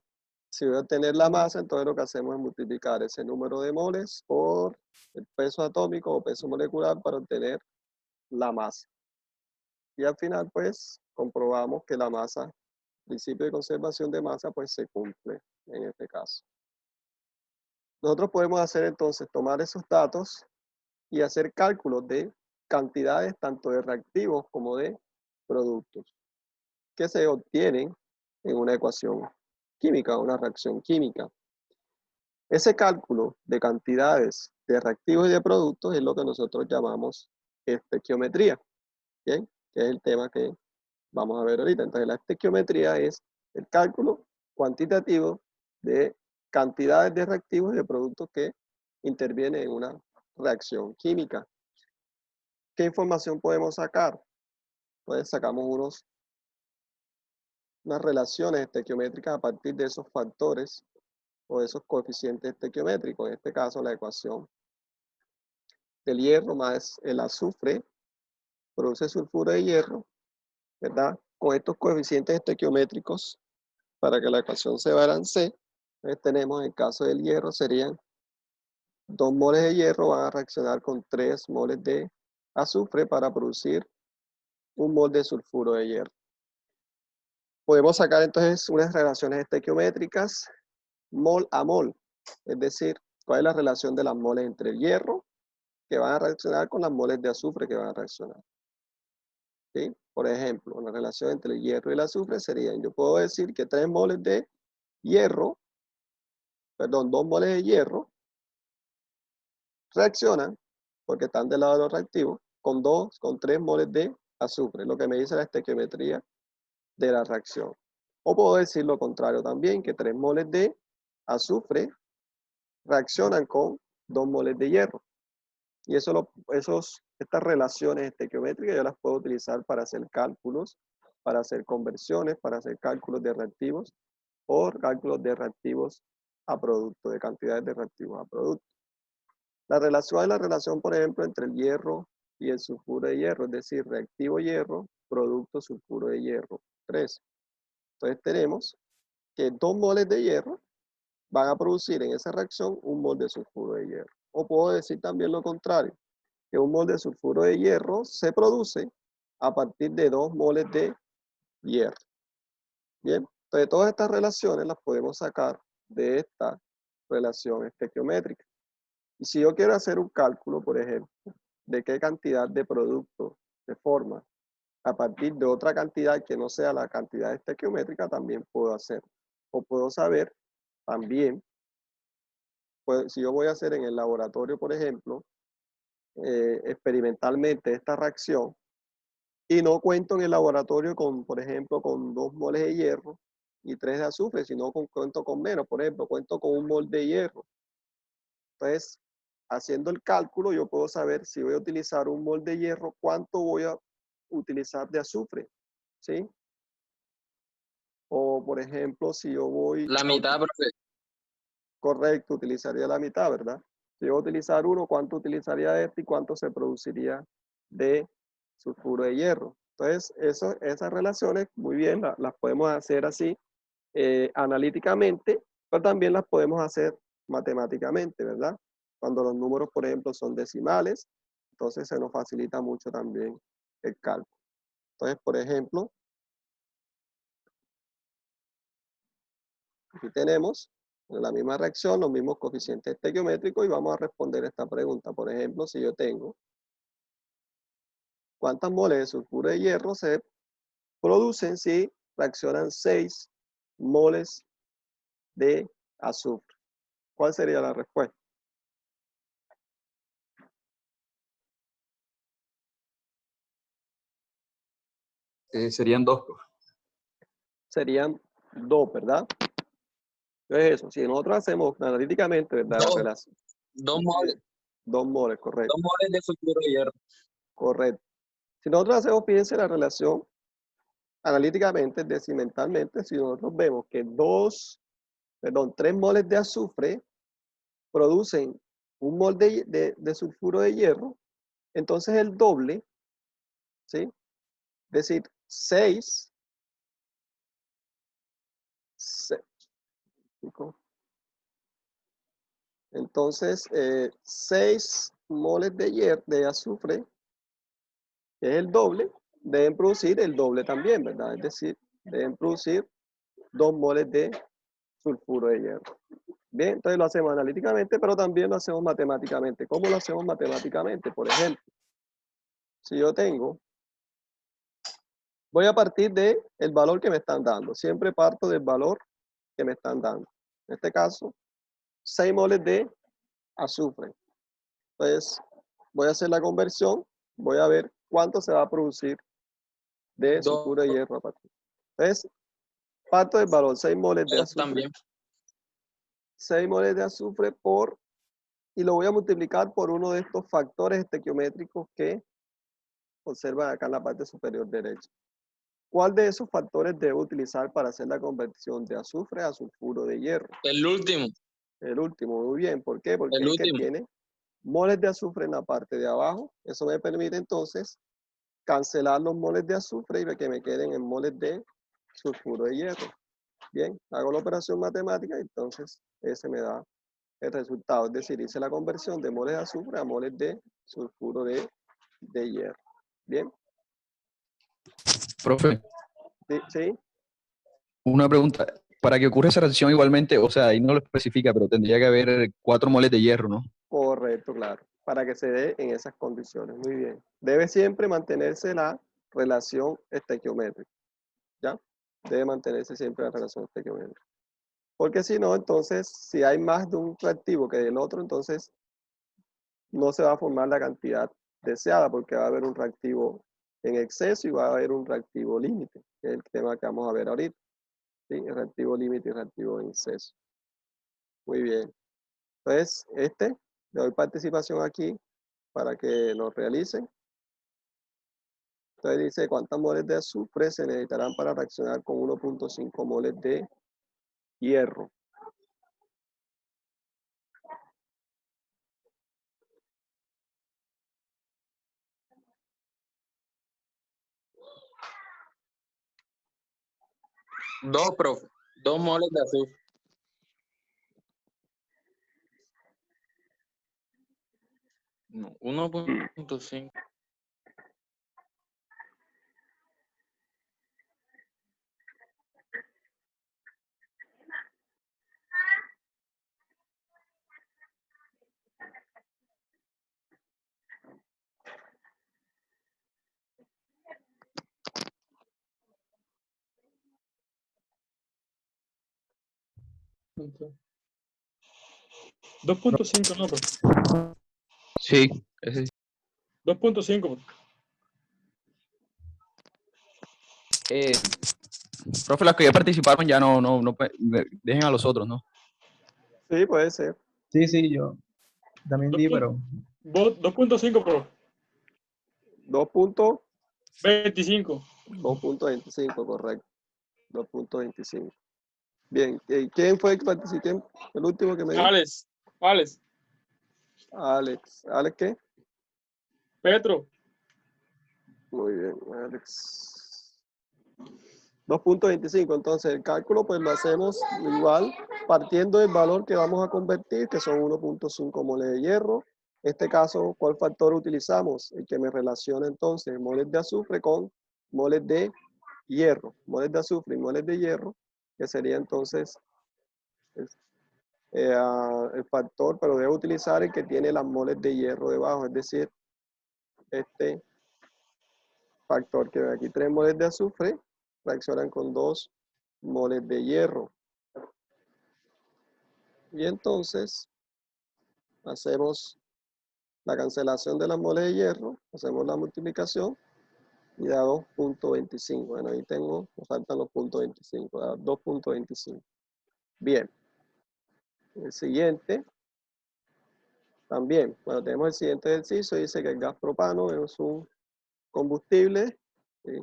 Speaker 1: Si voy a obtener la masa, entonces lo que hacemos es multiplicar ese número de moles por el peso atómico o peso molecular para obtener la masa. Y al final, pues, comprobamos que la masa, principio de conservación de masa, pues se cumple en este caso. Nosotros podemos hacer entonces, tomar esos datos y hacer cálculos de cantidades tanto de reactivos como de productos que se obtienen en una ecuación química, una reacción química. Ese cálculo de cantidades de reactivos y de productos es lo que nosotros llamamos estequiometría, ¿bien? Que es el tema que vamos a ver ahorita. Entonces, la estequiometría es el cálculo cuantitativo de cantidades de reactivos y de productos que intervienen en una reacción química. ¿Qué información podemos sacar? Pues sacamos unas relaciones estequiométricas a partir de esos factores o de esos coeficientes estequiométricos. En este caso, la ecuación del hierro más el azufre produce sulfuro de hierro, ¿verdad? Con estos coeficientes estequiométricos, para que la ecuación se balancee, tenemos en el caso del hierro serían 2 moles de hierro van a reaccionar con 3 moles de azufre para producir 1 mol de sulfuro de hierro. Podemos sacar entonces unas relaciones estequiométricas mol a mol, es decir, cuál es la relación de las moles entre el hierro que van a reaccionar con las moles de azufre que van a reaccionar. ¿Sí? Por ejemplo, una relación entre el hierro y el azufre sería, yo puedo decir que 3 moles de hierro, perdón, 2 moles de hierro reaccionan, porque están del lado de los reactivos, con 3 moles de azufre, lo que me dice la estequiometría de la reacción. O puedo decir lo contrario también, que 3 moles de azufre reaccionan con 2 moles de hierro. Y estas relaciones estequiométricas yo las puedo utilizar para hacer cálculos, para hacer conversiones, para hacer cálculos de reactivos o cálculos de reactivos a producto, de cantidades de reactivos a producto. La relación es la relación, por ejemplo, entre el hierro y el sulfuro de hierro, es decir, reactivo hierro, producto sulfuro de hierro 3. Entonces tenemos que 2 moles de hierro van a producir en esa reacción 1 mol de sulfuro de hierro. O puedo decir también lo contrario, que 1 mol de sulfuro de hierro se produce a partir de 2 moles de hierro. Bien, entonces todas estas relaciones las podemos sacar de esta relación estequiométrica. Y si yo quiero hacer un cálculo, por ejemplo, de qué cantidad de producto se forma a partir de otra cantidad que no sea la cantidad estequiométrica, también puedo hacer. O puedo saber también, pues, si yo voy a hacer en el laboratorio, por ejemplo, experimentalmente esta reacción, y no cuento en el laboratorio con, por ejemplo, con 2 moles de hierro y 3 de azufre, sino cuento con menos. Por ejemplo, cuento con 1 mol de hierro. Entonces, haciendo el cálculo, yo puedo saber si voy a utilizar 1 mol de hierro, cuánto voy a utilizar de azufre, ¿sí? O, por ejemplo, si yo voy...
Speaker 2: La mitad, profe.
Speaker 1: Correcto, utilizaría la mitad, ¿verdad? Si yo voy a utilizar 1, ¿cuánto utilizaría de este y cuánto se produciría de sulfuro de hierro? Entonces, esas relaciones, muy bien, las podemos hacer así analíticamente, pero también las podemos hacer matemáticamente, ¿verdad? Cuando los números, por ejemplo, son decimales, entonces se nos facilita mucho también el cálculo. Entonces, por ejemplo, aquí tenemos la misma reacción, los mismos coeficientes estequiométricos y vamos a responder esta pregunta. Por ejemplo, si yo tengo ¿cuántas moles de sulfuro de hierro se producen si reaccionan 6 moles de azufre? ¿Cuál sería la respuesta?
Speaker 7: Serían 2, profe.
Speaker 1: Serían 2, ¿verdad? Entonces eso, si nosotros hacemos analíticamente, ¿verdad? La relación.
Speaker 2: 2 moles.
Speaker 1: 2 moles, correcto.
Speaker 2: 2 moles de sulfuro de hierro.
Speaker 1: Correcto. Si nosotros hacemos, fíjense, la relación analíticamente, decimalmente, si nosotros vemos que 3 moles de azufre producen 1 mol de sulfuro de hierro, entonces el doble, ¿sí? Es decir, 6 Entonces, 6 moles de azufre, que es el doble, deben producir el doble también, ¿verdad? Es decir, deben producir 2 moles de sulfuro de hierro. Bien, entonces lo hacemos analíticamente, pero también lo hacemos matemáticamente. ¿Cómo lo hacemos matemáticamente? Por ejemplo, si yo tengo, voy a partir del valor que me están dando. Siempre parto del valor que me están dando. En este caso, 6 moles de azufre. Entonces, voy a hacer la conversión, voy a ver cuánto se va a producir de sulfuro de hierro a partir. Entonces, parto del valor, 6 moles de azufre.
Speaker 2: También.
Speaker 1: 6 moles de azufre y lo voy a multiplicar por uno de estos factores estequiométricos que observan acá en la parte superior derecha. ¿Cuál de esos factores debo utilizar para hacer la conversión de azufre a sulfuro de hierro?
Speaker 2: El último.
Speaker 1: El último, muy bien. ¿Por qué? Porque
Speaker 2: El
Speaker 1: es que
Speaker 2: último.
Speaker 1: tiene moles de azufre en la parte de abajo. Eso me permite entonces cancelar los moles de azufre y que me queden en moles de sulfuro de hierro. Bien, hago la operación matemática y entonces ese me da el resultado. Es decir, hice la conversión de moles de azufre a moles de sulfuro de hierro. Bien.
Speaker 7: Profe,
Speaker 1: Sí.
Speaker 7: una pregunta. Para que ocurra esa reacción igualmente, o sea, ahí no lo especifica, pero tendría que haber 4 moles de hierro, ¿no?
Speaker 1: Correcto, claro. Para que se dé en esas condiciones. Muy bien. Debe siempre mantenerse la relación estequiométrica. ¿Ya? Debe mantenerse siempre la relación estequiométrica. Porque si no, entonces, si hay más de un reactivo que del otro, entonces no se va a formar la cantidad deseada porque va a haber un reactivo en exceso y va a haber un reactivo límite, que es el tema que vamos a ver ahorita. ¿Sí? El reactivo límite y reactivo en exceso. Muy bien. Entonces, le doy participación aquí para que lo realicen. Entonces dice cuántas moles de azufre se necesitarán para reaccionar con 1.5 moles de hierro.
Speaker 2: Dos, profe. 2 moles de azufre. No, 1.5.
Speaker 4: Entonces, 2.5, no, profe.
Speaker 7: Sí, ese sí.
Speaker 4: 2.5, profe.
Speaker 7: Profe, los que ya participaron ya no dejen a los otros, ¿no?
Speaker 1: Sí, puede ser.
Speaker 5: Sí, yo también di, pero
Speaker 4: 2.5, profe. 25.
Speaker 1: 2.25, correcto. 2.25. Bien, ¿quién fue el que participó? El último que me dijo.
Speaker 4: Alex.
Speaker 1: Alex. ¿Alex qué?
Speaker 4: Petro.
Speaker 1: Muy bien, Alex. 2.25, entonces el cálculo pues lo hacemos igual, partiendo del valor que vamos a convertir, que son 1.5 moles de hierro. En este caso, ¿cuál factor utilizamos? El que me relaciona entonces moles de azufre con moles de hierro. Moles de azufre y moles de hierro, que sería entonces el factor, pero debo utilizar el que tiene las moles de hierro debajo, es decir, este factor que ve aquí, 3 moles de azufre reaccionan con 2 moles de hierro. Y entonces hacemos la cancelación de las moles de hierro, hacemos la multiplicación y da 2.25. Bueno, ahí nos faltan los puntos 25, da 2.25. Bien. El siguiente, también, bueno, tenemos el siguiente ejercicio, dice que el gas propano es un combustible, ¿sí?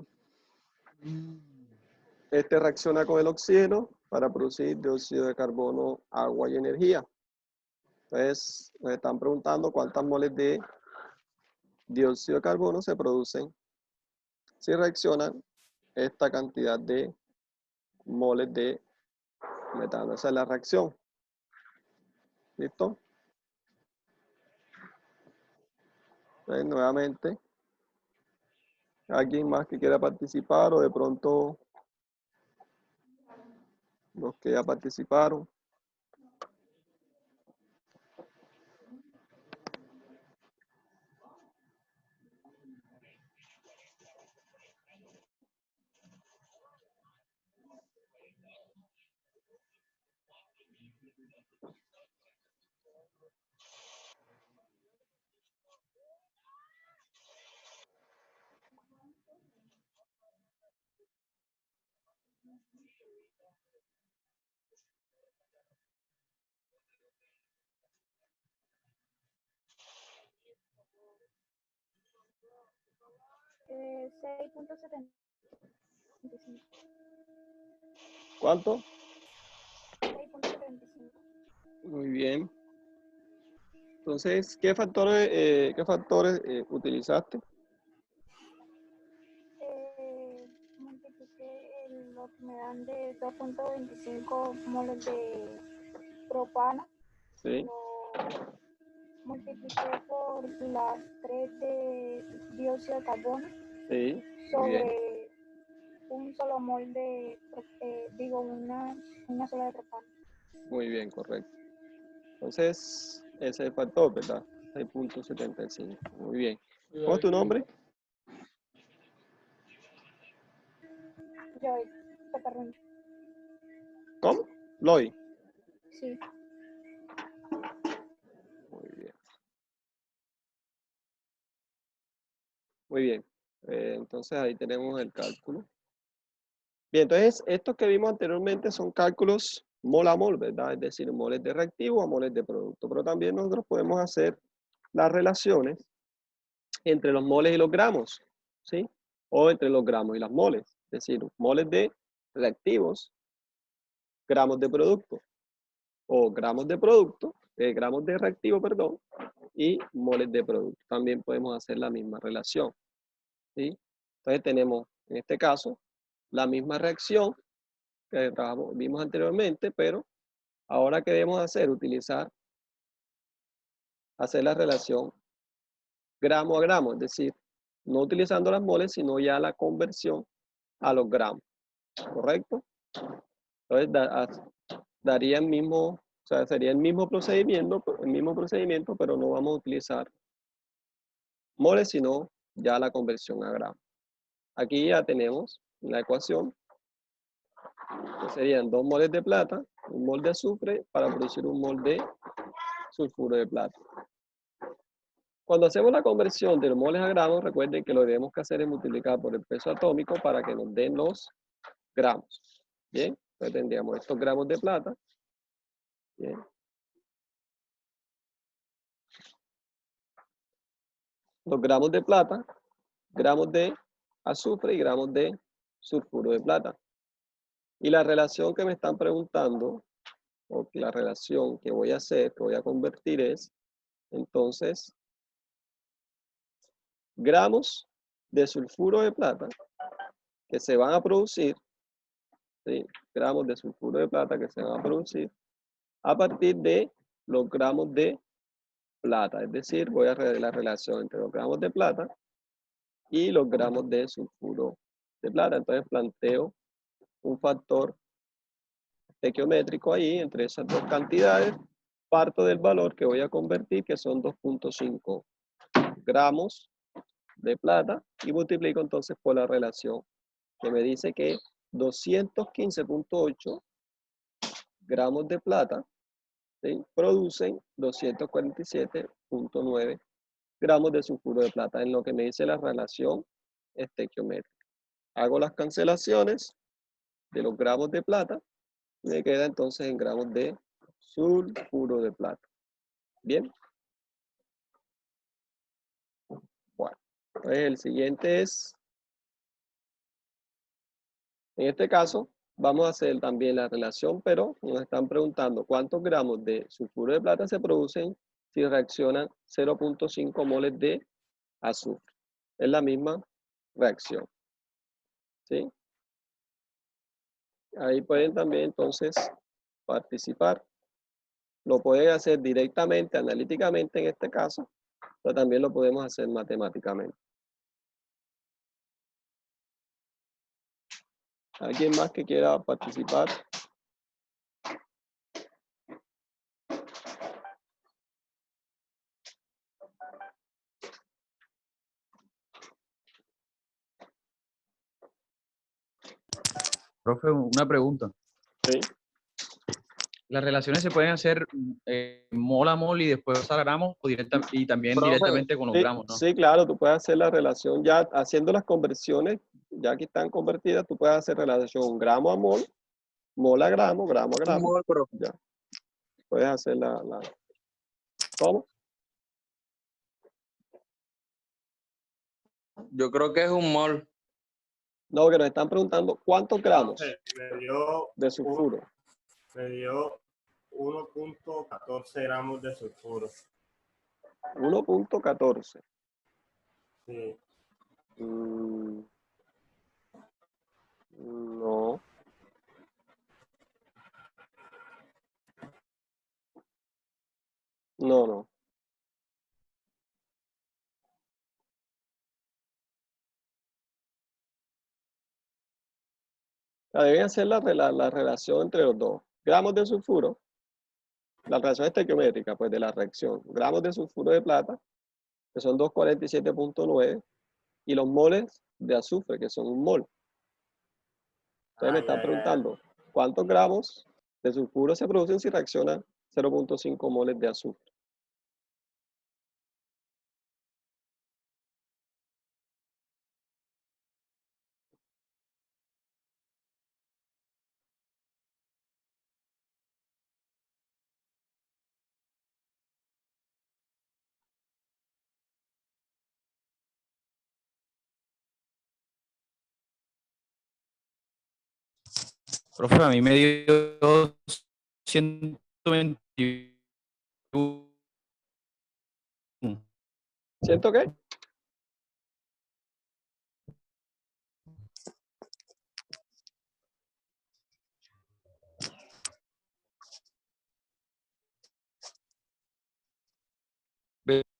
Speaker 1: Este reacciona con el oxígeno para producir dióxido de carbono, agua y energía. Entonces, nos están preguntando cuántas moles de dióxido de carbono se producen si reaccionan esta cantidad de moles de metano. Esa es la reacción. ¿Listo? Entonces, nuevamente, alguien más que quiera participar o de pronto los que ya participaron.
Speaker 6: Eh, 6.75.
Speaker 1: ¿Cuánto?
Speaker 6: 6.75.
Speaker 1: Muy bien. Entonces, ¿qué factores utilizaste?
Speaker 6: Multipliqué lo que me dan de 2.25 moles de propano.
Speaker 1: Sí,
Speaker 6: Lo multipliqué por las 3 de dióxido de carbono
Speaker 1: sí, muy bien.
Speaker 6: sobre un solo mol de, una sola de propano.
Speaker 1: Muy bien, correcto. Entonces, ese es el factor, ¿verdad? 6.75. Muy bien. ¿Cómo es tu nombre?
Speaker 6: Yo, peperrón.
Speaker 1: ¿Cómo? Loy.
Speaker 6: Sí.
Speaker 1: Muy bien. Muy bien. Entonces ahí tenemos el cálculo. Bien, entonces estos que vimos anteriormente son cálculos mol a mol, ¿verdad? Es decir, moles de reactivo a moles de producto. Pero también nosotros podemos hacer las relaciones entre los moles y los gramos, ¿sí? O entre los gramos y las moles. Es decir, moles de reactivos, gramos de producto. O gramos de producto, gramos de reactivo, perdón, y moles de producto. También podemos hacer la misma relación, ¿sí? Entonces tenemos, en este caso, la misma reacción que vimos anteriormente, pero ahora ¿qué debemos hacer? Hacer la relación gramo a gramo, es decir, no utilizando las moles, sino ya la conversión a los gramos, ¿correcto? Entonces daría el mismo, o sea, sería el mismo procedimiento, pero no vamos a utilizar moles, sino ya la conversión a gramos. Aquí ya tenemos la ecuación, que serían 2 moles de plata, 1 mol de azufre para producir 1 mol de sulfuro de plata. Cuando hacemos la conversión de los moles a gramos, recuerden que lo que tenemos que hacer es multiplicar por el peso atómico para que nos den los gramos. Bien, entonces tendríamos estos gramos de plata. Bien. Los gramos de plata, gramos de azufre y gramos de sulfuro de plata. Y la relación que me están preguntando, o la relación que voy a hacer, que voy a convertir es, entonces, gramos de sulfuro de plata que se van a producir, ¿sí? Gramos de sulfuro de plata que se van a producir a partir de los gramos de plata. Es decir, voy a hacer la relación entre los gramos de plata y los gramos de sulfuro de plata. Entonces planteo un factor estequiométrico ahí entre esas dos cantidades. Parto del valor que voy a convertir, que son 2.5 gramos de plata, y multiplico entonces por la relación que me dice que 215.8 gramos de plata, ¿sí?, producen 247.9 gramos de sulfuro de plata, en lo que me dice la relación estequiométrica. Hago las cancelaciones de los gramos de plata, y me queda entonces en gramos de sulfuro de plata. Bien. Bueno, entonces el siguiente es, en este caso, vamos a hacer también la relación, pero nos están preguntando cuántos gramos de sulfuro de plata se producen si reaccionan 0.5 moles de azufre. Es la misma reacción, ¿sí? Ahí pueden también entonces participar. Lo puede hacer directamente, analíticamente en este caso, pero también lo podemos hacer matemáticamente. ¿Alguien más que quiera participar?
Speaker 7: Profe, una pregunta.
Speaker 1: Sí.
Speaker 7: ¿Las relaciones se pueden hacer mol a mol y después pasar a gramos o y también
Speaker 1: Profe,
Speaker 7: directamente con los
Speaker 1: sí,
Speaker 7: gramos, ¿no?
Speaker 1: sí, claro, tú puedes hacer la relación ya haciendo las conversiones, ya que están convertidas, tú puedes hacer relación gramo a mol a gramo, gramo a
Speaker 2: Un
Speaker 1: gramo.
Speaker 2: mol, profe.
Speaker 1: Ya. Puedes hacer ¿Cómo?
Speaker 2: Yo creo que es un mol.
Speaker 1: No, que nos están preguntando cuántos gramos
Speaker 9: Me dio
Speaker 1: de sulfuro.
Speaker 9: Me dio 1.14 gramos de sulfuro.
Speaker 1: 1.14.
Speaker 9: Sí.
Speaker 1: No. No. Deben hacer la relación entre los dos. Gramos de sulfuro, la relación estequiométrica, pues de la reacción. Gramos de sulfuro de plata, que son 247.9, y los moles de azufre, que son un mol. Entonces me están preguntando, ¿cuántos gramos de sulfuro se producen si reaccionan 0.5 moles de azufre?
Speaker 7: Profe, a mí me dio 121.
Speaker 1: ¿Siento qué?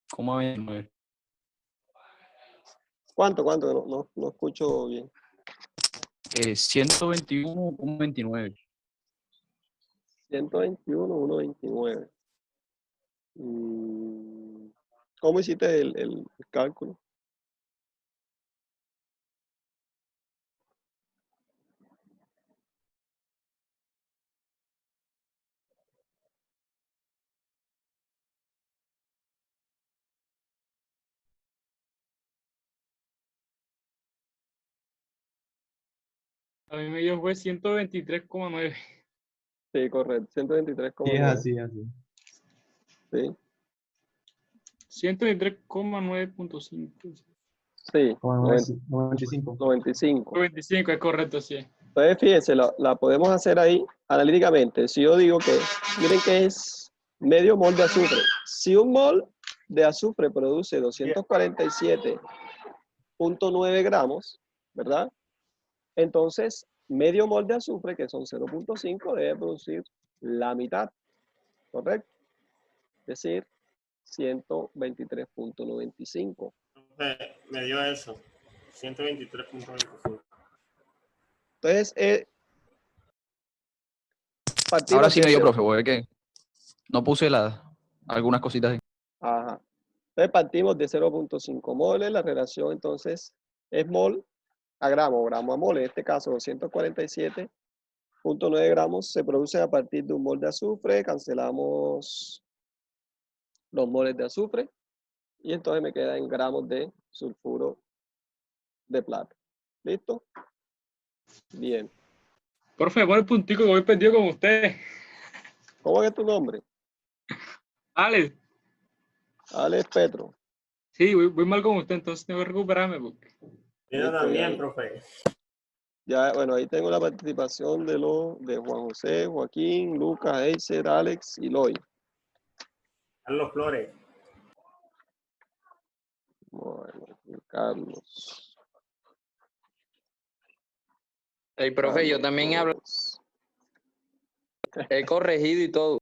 Speaker 7: ¿Cómo a 29?
Speaker 1: ¿Cuánto? No escucho bien.
Speaker 7: 121,29.
Speaker 1: 121, 1.29. ¿Cómo hiciste el cálculo?
Speaker 4: A mí me dio fue 123,9.
Speaker 1: Sí, correcto.
Speaker 5: Sí, es
Speaker 1: 123,9.
Speaker 5: así, así.
Speaker 1: Sí.
Speaker 4: 123,9.5.
Speaker 1: Sí.
Speaker 5: Como 95.
Speaker 1: 95.
Speaker 4: 25 es correcto, sí.
Speaker 1: Entonces, fíjense, la podemos hacer ahí analíticamente. Si yo digo que, miren que es medio mol de azufre. Si un mol de azufre produce 247.9 gramos, ¿verdad? Entonces, medio mol de azufre, que son 0.5, debe producir la mitad, ¿correcto? Es decir, 123.95.
Speaker 9: Me dio eso. 123.25.
Speaker 1: Entonces,
Speaker 7: Ahora sí me dio,
Speaker 1: de-
Speaker 7: profe, porque que no puse algunas cositas ahí.
Speaker 1: Ajá. Entonces partimos de 0.5 moles, la relación entonces es mol a gramo, gramo a mol. En este caso, 247.9 gramos se producen a partir de un mol de azufre, cancelamos los moles de azufre y entonces me queda en gramos de sulfuro de plata. ¿Listo? Bien.
Speaker 4: Profe, pon el puntico que voy perdido con usted.
Speaker 1: ¿Cómo es tu nombre?
Speaker 4: Alex,
Speaker 1: Alex Petro.
Speaker 4: sí, voy mal con usted, entonces tengo que recuperarme.
Speaker 9: Yo
Speaker 1: Listo,
Speaker 9: también, profe.
Speaker 1: Ya, bueno, ahí tengo la participación de Juan José, Joaquín, Lucas, Eiser, Alex y Loy.
Speaker 9: Carlos Flores.
Speaker 1: Bueno, Carlos.
Speaker 2: El profe, yo también hablo. He corregido y todo.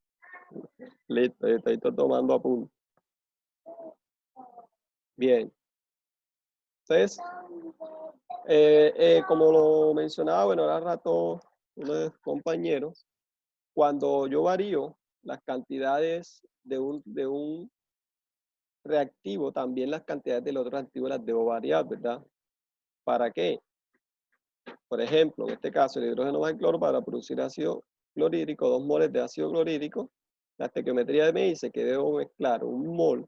Speaker 1: Listo, estoy tomando apuntes. Bien. Entonces, como lo mencionaba, bueno, ahora rato uno de los compañeros, cuando yo varío las cantidades de un reactivo, también las cantidades del otro reactivo las debo variar, ¿verdad? ¿Para qué? Por ejemplo, en este caso, el hidrógeno más el cloro para producir ácido clorhídrico, 2 moles de ácido clorhídrico. La estequiometría me dice que debo mezclar un mol,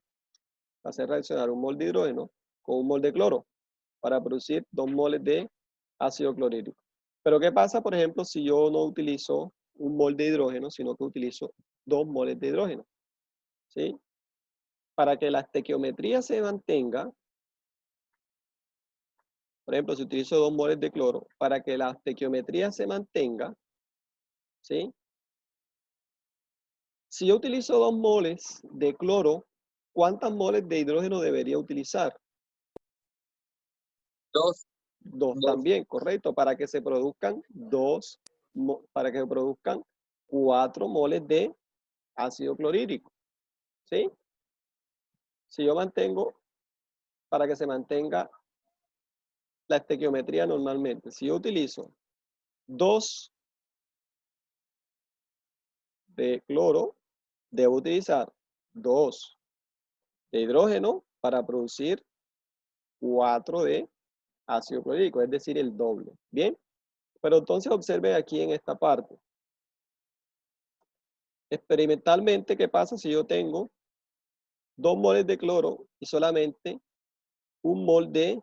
Speaker 1: hacer reaccionar un mol de hidrógeno con un mol de cloro para producir 2 moles de ácido clorhídrico. Pero ¿qué pasa, por ejemplo, si yo no utilizo un mol de hidrógeno, sino que utilizo 2 moles de hidrógeno? ¿Sí? Para que la estequiometría se mantenga, por ejemplo, si utilizo 2 moles de cloro, para que la estequiometría se mantenga, ¿sí? Si yo utilizo 2 moles de cloro, ¿cuántas moles de hidrógeno debería utilizar?
Speaker 2: 2.
Speaker 1: 2 también, correcto, para que se produzcan 4 moles de ácido clorhídrico, ¿sí? Si yo mantengo, para que se mantenga la estequiometría normalmente, si yo utilizo 2 de cloro, debo utilizar 2 de hidrógeno para producir 4 de ácido clorhídrico, es decir, el doble. Bien, pero entonces observe aquí en esta parte. Experimentalmente, ¿qué pasa si yo tengo 2 moles de cloro y solamente 1 mol de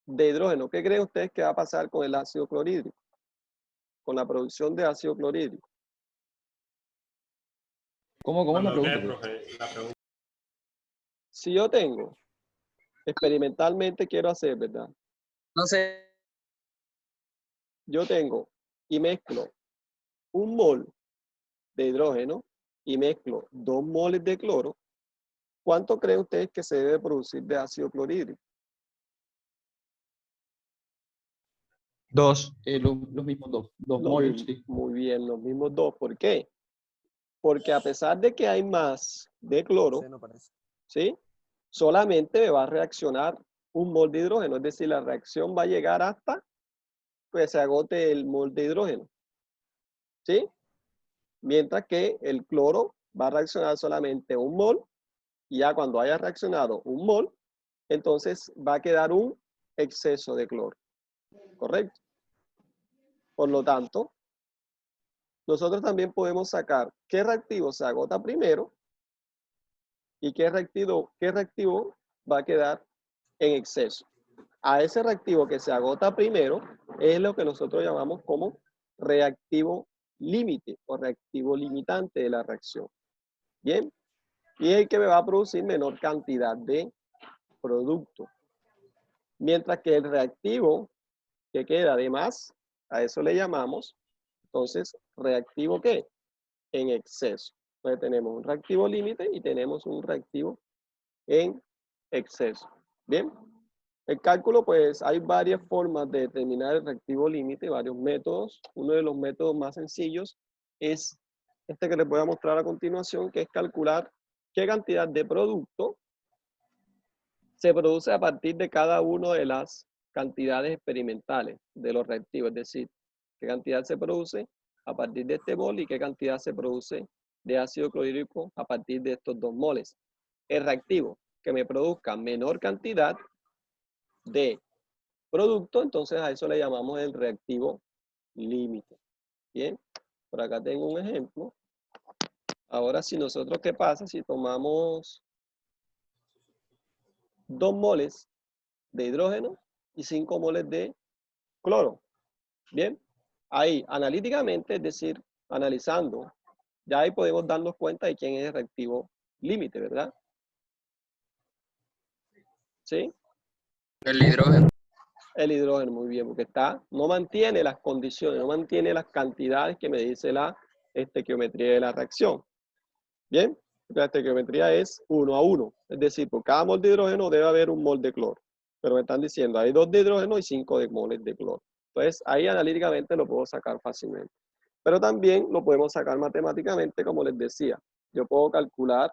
Speaker 1: hidrógeno? ¿Qué creen ustedes que va a pasar con el ácido clorhídrico? Con la producción de ácido clorhídrico.
Speaker 7: ¿Cómo es la
Speaker 9: Cuando qué,
Speaker 7: pregunta?
Speaker 9: profe, la pregunta.
Speaker 1: Si yo tengo, experimentalmente quiero hacer, ¿verdad?
Speaker 2: No sé.
Speaker 1: Yo tengo y mezclo 1 mol de hidrógeno y mezclo 2 moles de cloro, ¿cuánto creen ustedes que se debe producir de ácido clorhídrico?
Speaker 7: 2. Los mismos 2. 2 moles, sí.
Speaker 1: Muy bien, los mismos 2. ¿Por qué? Porque a pesar de que hay más de cloro, ¿sí? Solamente me va a reaccionar 1 mol de hidrógeno, es decir, la reacción va a llegar hasta que se agote el mol de hidrógeno, ¿sí? Mientras que el cloro va a reaccionar solamente 1 mol, y ya cuando haya reaccionado 1 mol, entonces va a quedar un exceso de cloro, ¿correcto? Por lo tanto, nosotros también podemos sacar qué reactivo se agota primero y qué reactivo va a quedar en exceso. A ese reactivo que se agota primero es lo que nosotros llamamos como reactivo límite o reactivo limitante de la reacción. Bien, y es el que me va a producir menor cantidad de producto. Mientras que el reactivo que queda de más, a eso le llamamos, entonces, reactivo ¿qué? En exceso. Entonces tenemos un reactivo límite y tenemos un reactivo en exceso. Bien, el cálculo, pues hay varias formas de determinar el reactivo límite, varios métodos. Uno de los métodos más sencillos es este que les voy a mostrar a continuación, que es calcular qué cantidad de producto se produce a partir de cada una de las cantidades experimentales de los reactivos, es decir, qué cantidad se produce a partir de este mol y qué cantidad se produce de ácido clorhídrico a partir de estos 2 moles. El reactivo que me produzca menor cantidad de producto, entonces a eso le llamamos el reactivo límite. Bien, por acá tengo un ejemplo. Ahora, si nosotros, ¿qué pasa si tomamos 2 moles de hidrógeno y 5 moles de cloro? Bien, ahí analíticamente, es decir, analizando, ya ahí podemos darnos cuenta de quién es el reactivo límite, ¿verdad? ¿Sí?
Speaker 2: El hidrógeno.
Speaker 1: El hidrógeno, muy bien, porque no mantiene las condiciones, no mantiene las cantidades que me dice la estequiometría de la reacción. Bien, la estequiometría es 1 a 1, es decir, por cada mol de hidrógeno debe haber 1 mol de cloro. Pero me están diciendo, hay 2 de hidrógeno y 5 de moles de cloro. Entonces, ahí analíticamente lo puedo sacar fácilmente. Pero también lo podemos sacar matemáticamente, como les decía. Yo puedo calcular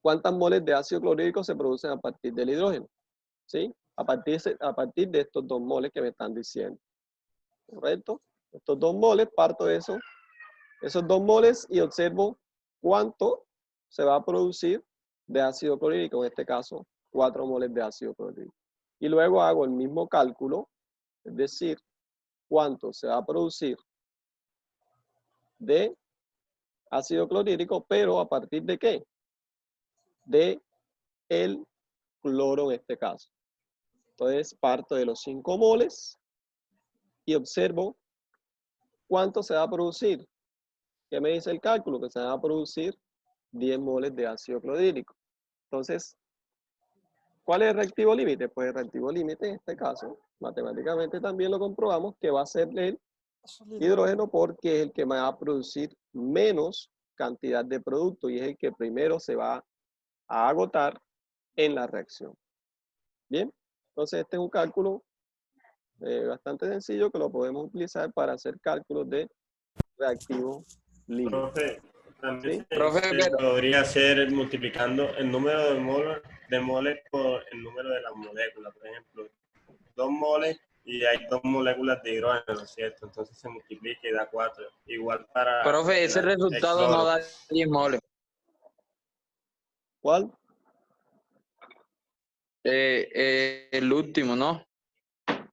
Speaker 1: cuántas moles de ácido clorhídrico se producen a partir del hidrógeno, ¿sí? A partir de estos 2 moles que me están diciendo, ¿correcto? Estos 2 moles, parto de eso, esos 2 moles y observo cuánto se va a producir de ácido clorhídrico, en este caso 4 moles de ácido clorhídrico. Y luego hago el mismo cálculo, es decir, cuánto se va a producir de ácido clorhídrico, pero ¿a partir de qué? De el cloro en este caso. Entonces parto de los 5 moles y observo cuánto se va a producir. ¿Qué me dice el cálculo? Que se van a producir 10 moles de ácido clorhídrico. Entonces, ¿cuál es el reactivo límite? Pues el reactivo límite en este caso, matemáticamente también lo comprobamos que va a ser el hidrógeno porque es el que me va a producir menos cantidad de producto y es el que primero se va a agotar en la reacción. Bien, entonces este es un cálculo bastante sencillo que lo podemos utilizar para hacer cálculos de reactivo límite.
Speaker 9: Profe, también
Speaker 1: ¿Sí?
Speaker 2: Profe,
Speaker 9: se
Speaker 2: pero
Speaker 9: podría hacer multiplicando el número de moles por el número de las moléculas. Por ejemplo, 2 moles y hay 2 moléculas de hidrógeno, ¿cierto? Entonces se multiplica y da 4. Igual para
Speaker 2: profe, ese
Speaker 9: el
Speaker 2: resultado no
Speaker 9: cloro.
Speaker 2: da 10 moles.
Speaker 1: ¿Cuál?
Speaker 2: El último, ¿no?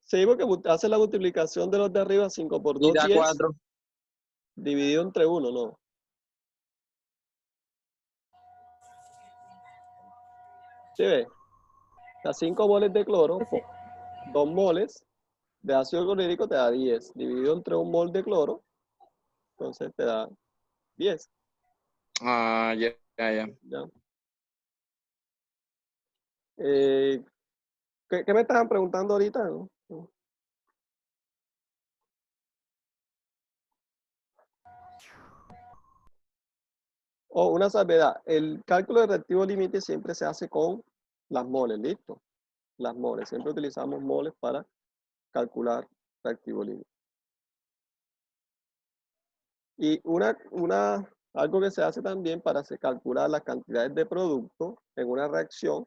Speaker 1: Sí, porque hace la multiplicación de los de arriba, 5 por
Speaker 2: Y
Speaker 1: 2,
Speaker 2: da
Speaker 1: 10,
Speaker 2: 4.
Speaker 1: dividido entre 1, ¿no? ¿Sí ve? Las 5 moles de cloro,
Speaker 6: Profe,
Speaker 1: 2 moles de ácido clorhídrico te da 10. Dividido entre 1 mol de cloro, entonces te da 10.
Speaker 2: Ah, ya.
Speaker 1: ¿Ya? ¿Qué me estaban preguntando ahorita? ¿No? Oh, una salvedad. El cálculo de reactivo límite siempre se hace con las moles, ¿listo? Las moles. Siempre utilizamos moles para calcular reactivo límite. Y algo que se hace también para calcular las cantidades de producto en una reacción.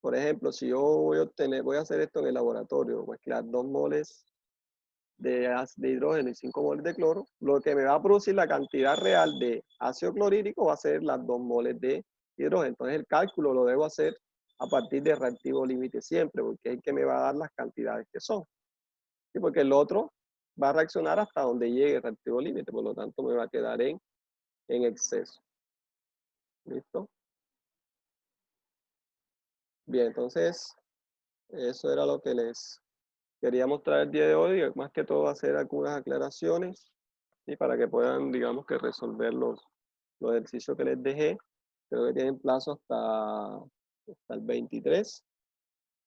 Speaker 1: Por ejemplo, si yo voy a hacer esto en el laboratorio, mezclar 2 moles de hidrógeno y 5 moles de cloro, lo que me va a producir la cantidad real de ácido clorhídrico va a ser las 2 moles de hidrógeno. Entonces el cálculo lo debo hacer a partir del reactivo límite siempre, porque es el que me va a dar las cantidades que son. ¿Sí? Porque el otro va a reaccionar hasta donde llegue el reactivo límite, por lo tanto me va a quedar en exceso. ¿Listo? Bien, entonces eso era lo que les quería mostrar el día de hoy, más que todo hacer algunas aclaraciones y para que puedan, digamos, que resolver los ejercicios que les dejé. Creo que tienen plazo hasta el 23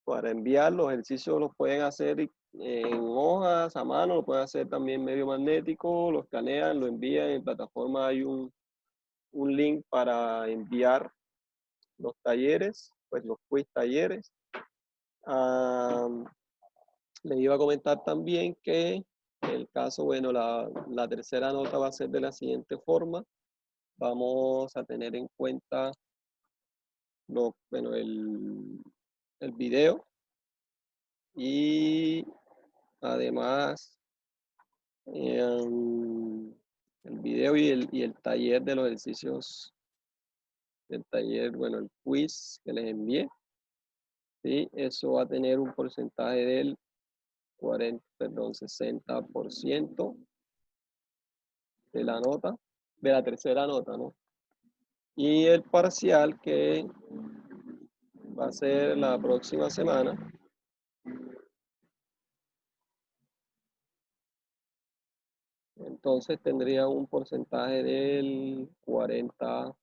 Speaker 1: para enviar. Los ejercicios los pueden hacer en hojas, a mano, lo pueden hacer también medio magnético, lo escanean, lo envían. En plataforma hay un link para enviar los talleres, pues los quiz talleres. Les iba a comentar también que en el caso, bueno, la tercera nota va a ser de la siguiente forma. Vamos a tener en cuenta el video y además el video y el taller de los ejercicios del taller, bueno, el quiz que les envié. ¿Sí? Eso va a tener un porcentaje del 60% de la nota, de la tercera nota, ¿no? Y el parcial que va a ser la próxima semana. Entonces tendría un porcentaje del 40%.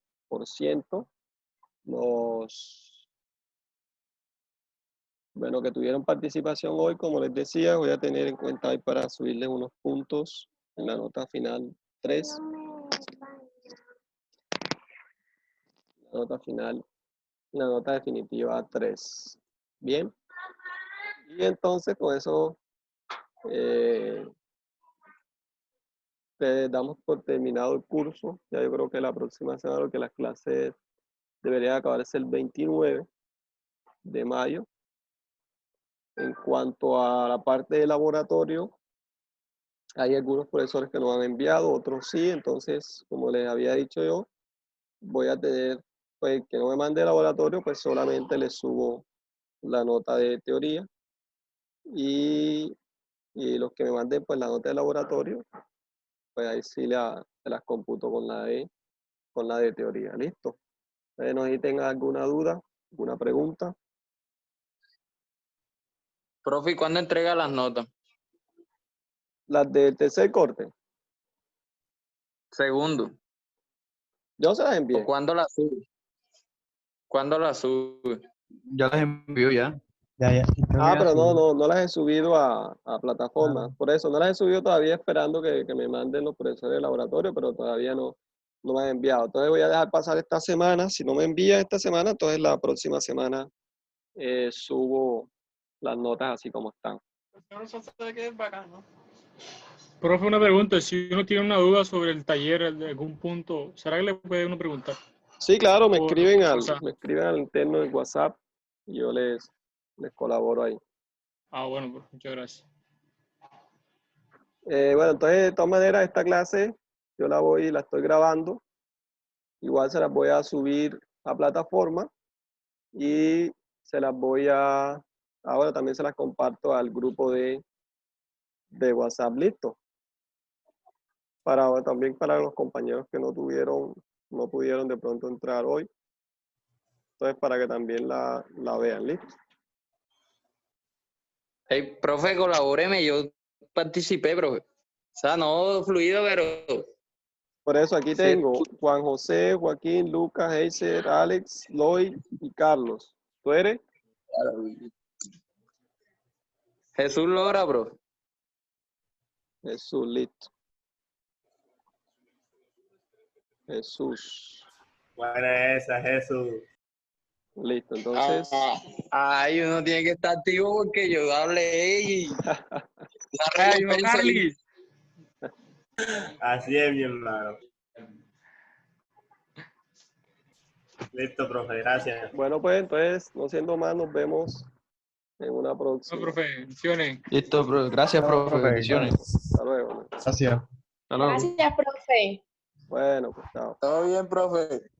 Speaker 1: Bueno, que tuvieron participación hoy, como les decía, voy a tener en cuenta hoy para subirles unos puntos en la nota final 3. La nota final, la nota definitiva 3. Bien. Y entonces con eso damos por terminado el curso. Ya yo creo que la próxima semana, porque las clases deberían acabarse el 29 de mayo. En cuanto a la parte de laboratorio, hay algunos profesores que nos han enviado, otros sí. Entonces, como les había dicho yo, voy a tener, pues, que no me mande laboratorio, pues solamente les subo la nota de teoría. Y los que me manden, pues, la nota de laboratorio, pues ahí sí se las computo con la de teoría. ¿Listo? No sé si tengan alguna duda, alguna pregunta.
Speaker 2: Profe, ¿y cuándo entrega las notas?
Speaker 1: Las del tercer corte,
Speaker 2: Segundo.
Speaker 1: yo se las
Speaker 2: ¿O
Speaker 1: envié.
Speaker 2: cuándo las sube? ¿Cuándo las sube?
Speaker 7: Ya las envío ya.
Speaker 5: Ya. Creo que ya
Speaker 1: Pero
Speaker 5: subió.
Speaker 1: no las he subido a plataforma. Por eso no las he subido todavía, esperando que me manden los profesores del laboratorio, pero todavía no me han enviado. Entonces voy a dejar pasar esta semana. Si no me envía esta semana, entonces la próxima semana subo las notas así como están.
Speaker 4: Profe, una pregunta. Si uno tiene una duda sobre el taller de algún punto, ¿será que le puede uno preguntar?
Speaker 1: Sí, claro, me
Speaker 4: Por
Speaker 1: escriben
Speaker 4: WhatsApp.
Speaker 1: al interno de WhatsApp y yo les colaboro ahí.
Speaker 4: Ah, bueno, profe, muchas gracias.
Speaker 1: Bueno, entonces de todas maneras esta clase yo la estoy grabando. Igual se las voy a subir a plataforma y se las voy ahora también se las comparto al grupo de WhatsApp, listo. También para los compañeros que no pudieron de pronto entrar hoy. Entonces para que también la vean, listo.
Speaker 2: Hey, profe, colabóreme, yo participé, profe. O sea, no fluido, pero
Speaker 1: Por eso aquí
Speaker 2: sí.
Speaker 1: tengo Juan José, Joaquín, Lucas, Heiser, Alex, Lloyd y Carlos. ¿Tú eres?
Speaker 2: Jesús logra, profe.
Speaker 1: Jesús, listo. Jesús.
Speaker 9: Buena esa, Jesús.
Speaker 1: Listo, entonces.
Speaker 2: Ay, uno tiene que estar activo porque yo hablé y la recompensa ahí.
Speaker 9: Así es, mi hermano. Listo, profe, gracias.
Speaker 1: Bueno, pues entonces, no siendo más, nos vemos en una
Speaker 4: No,
Speaker 1: próxima.
Speaker 4: profe, bendiciones.
Speaker 7: Listo, gracias, profe. Bendiciones.
Speaker 1: Hasta luego.
Speaker 5: Gracias.
Speaker 7: Hasta luego.
Speaker 3: Gracias, profe.
Speaker 1: Bueno, pues chao.
Speaker 2: Todo bien, profe.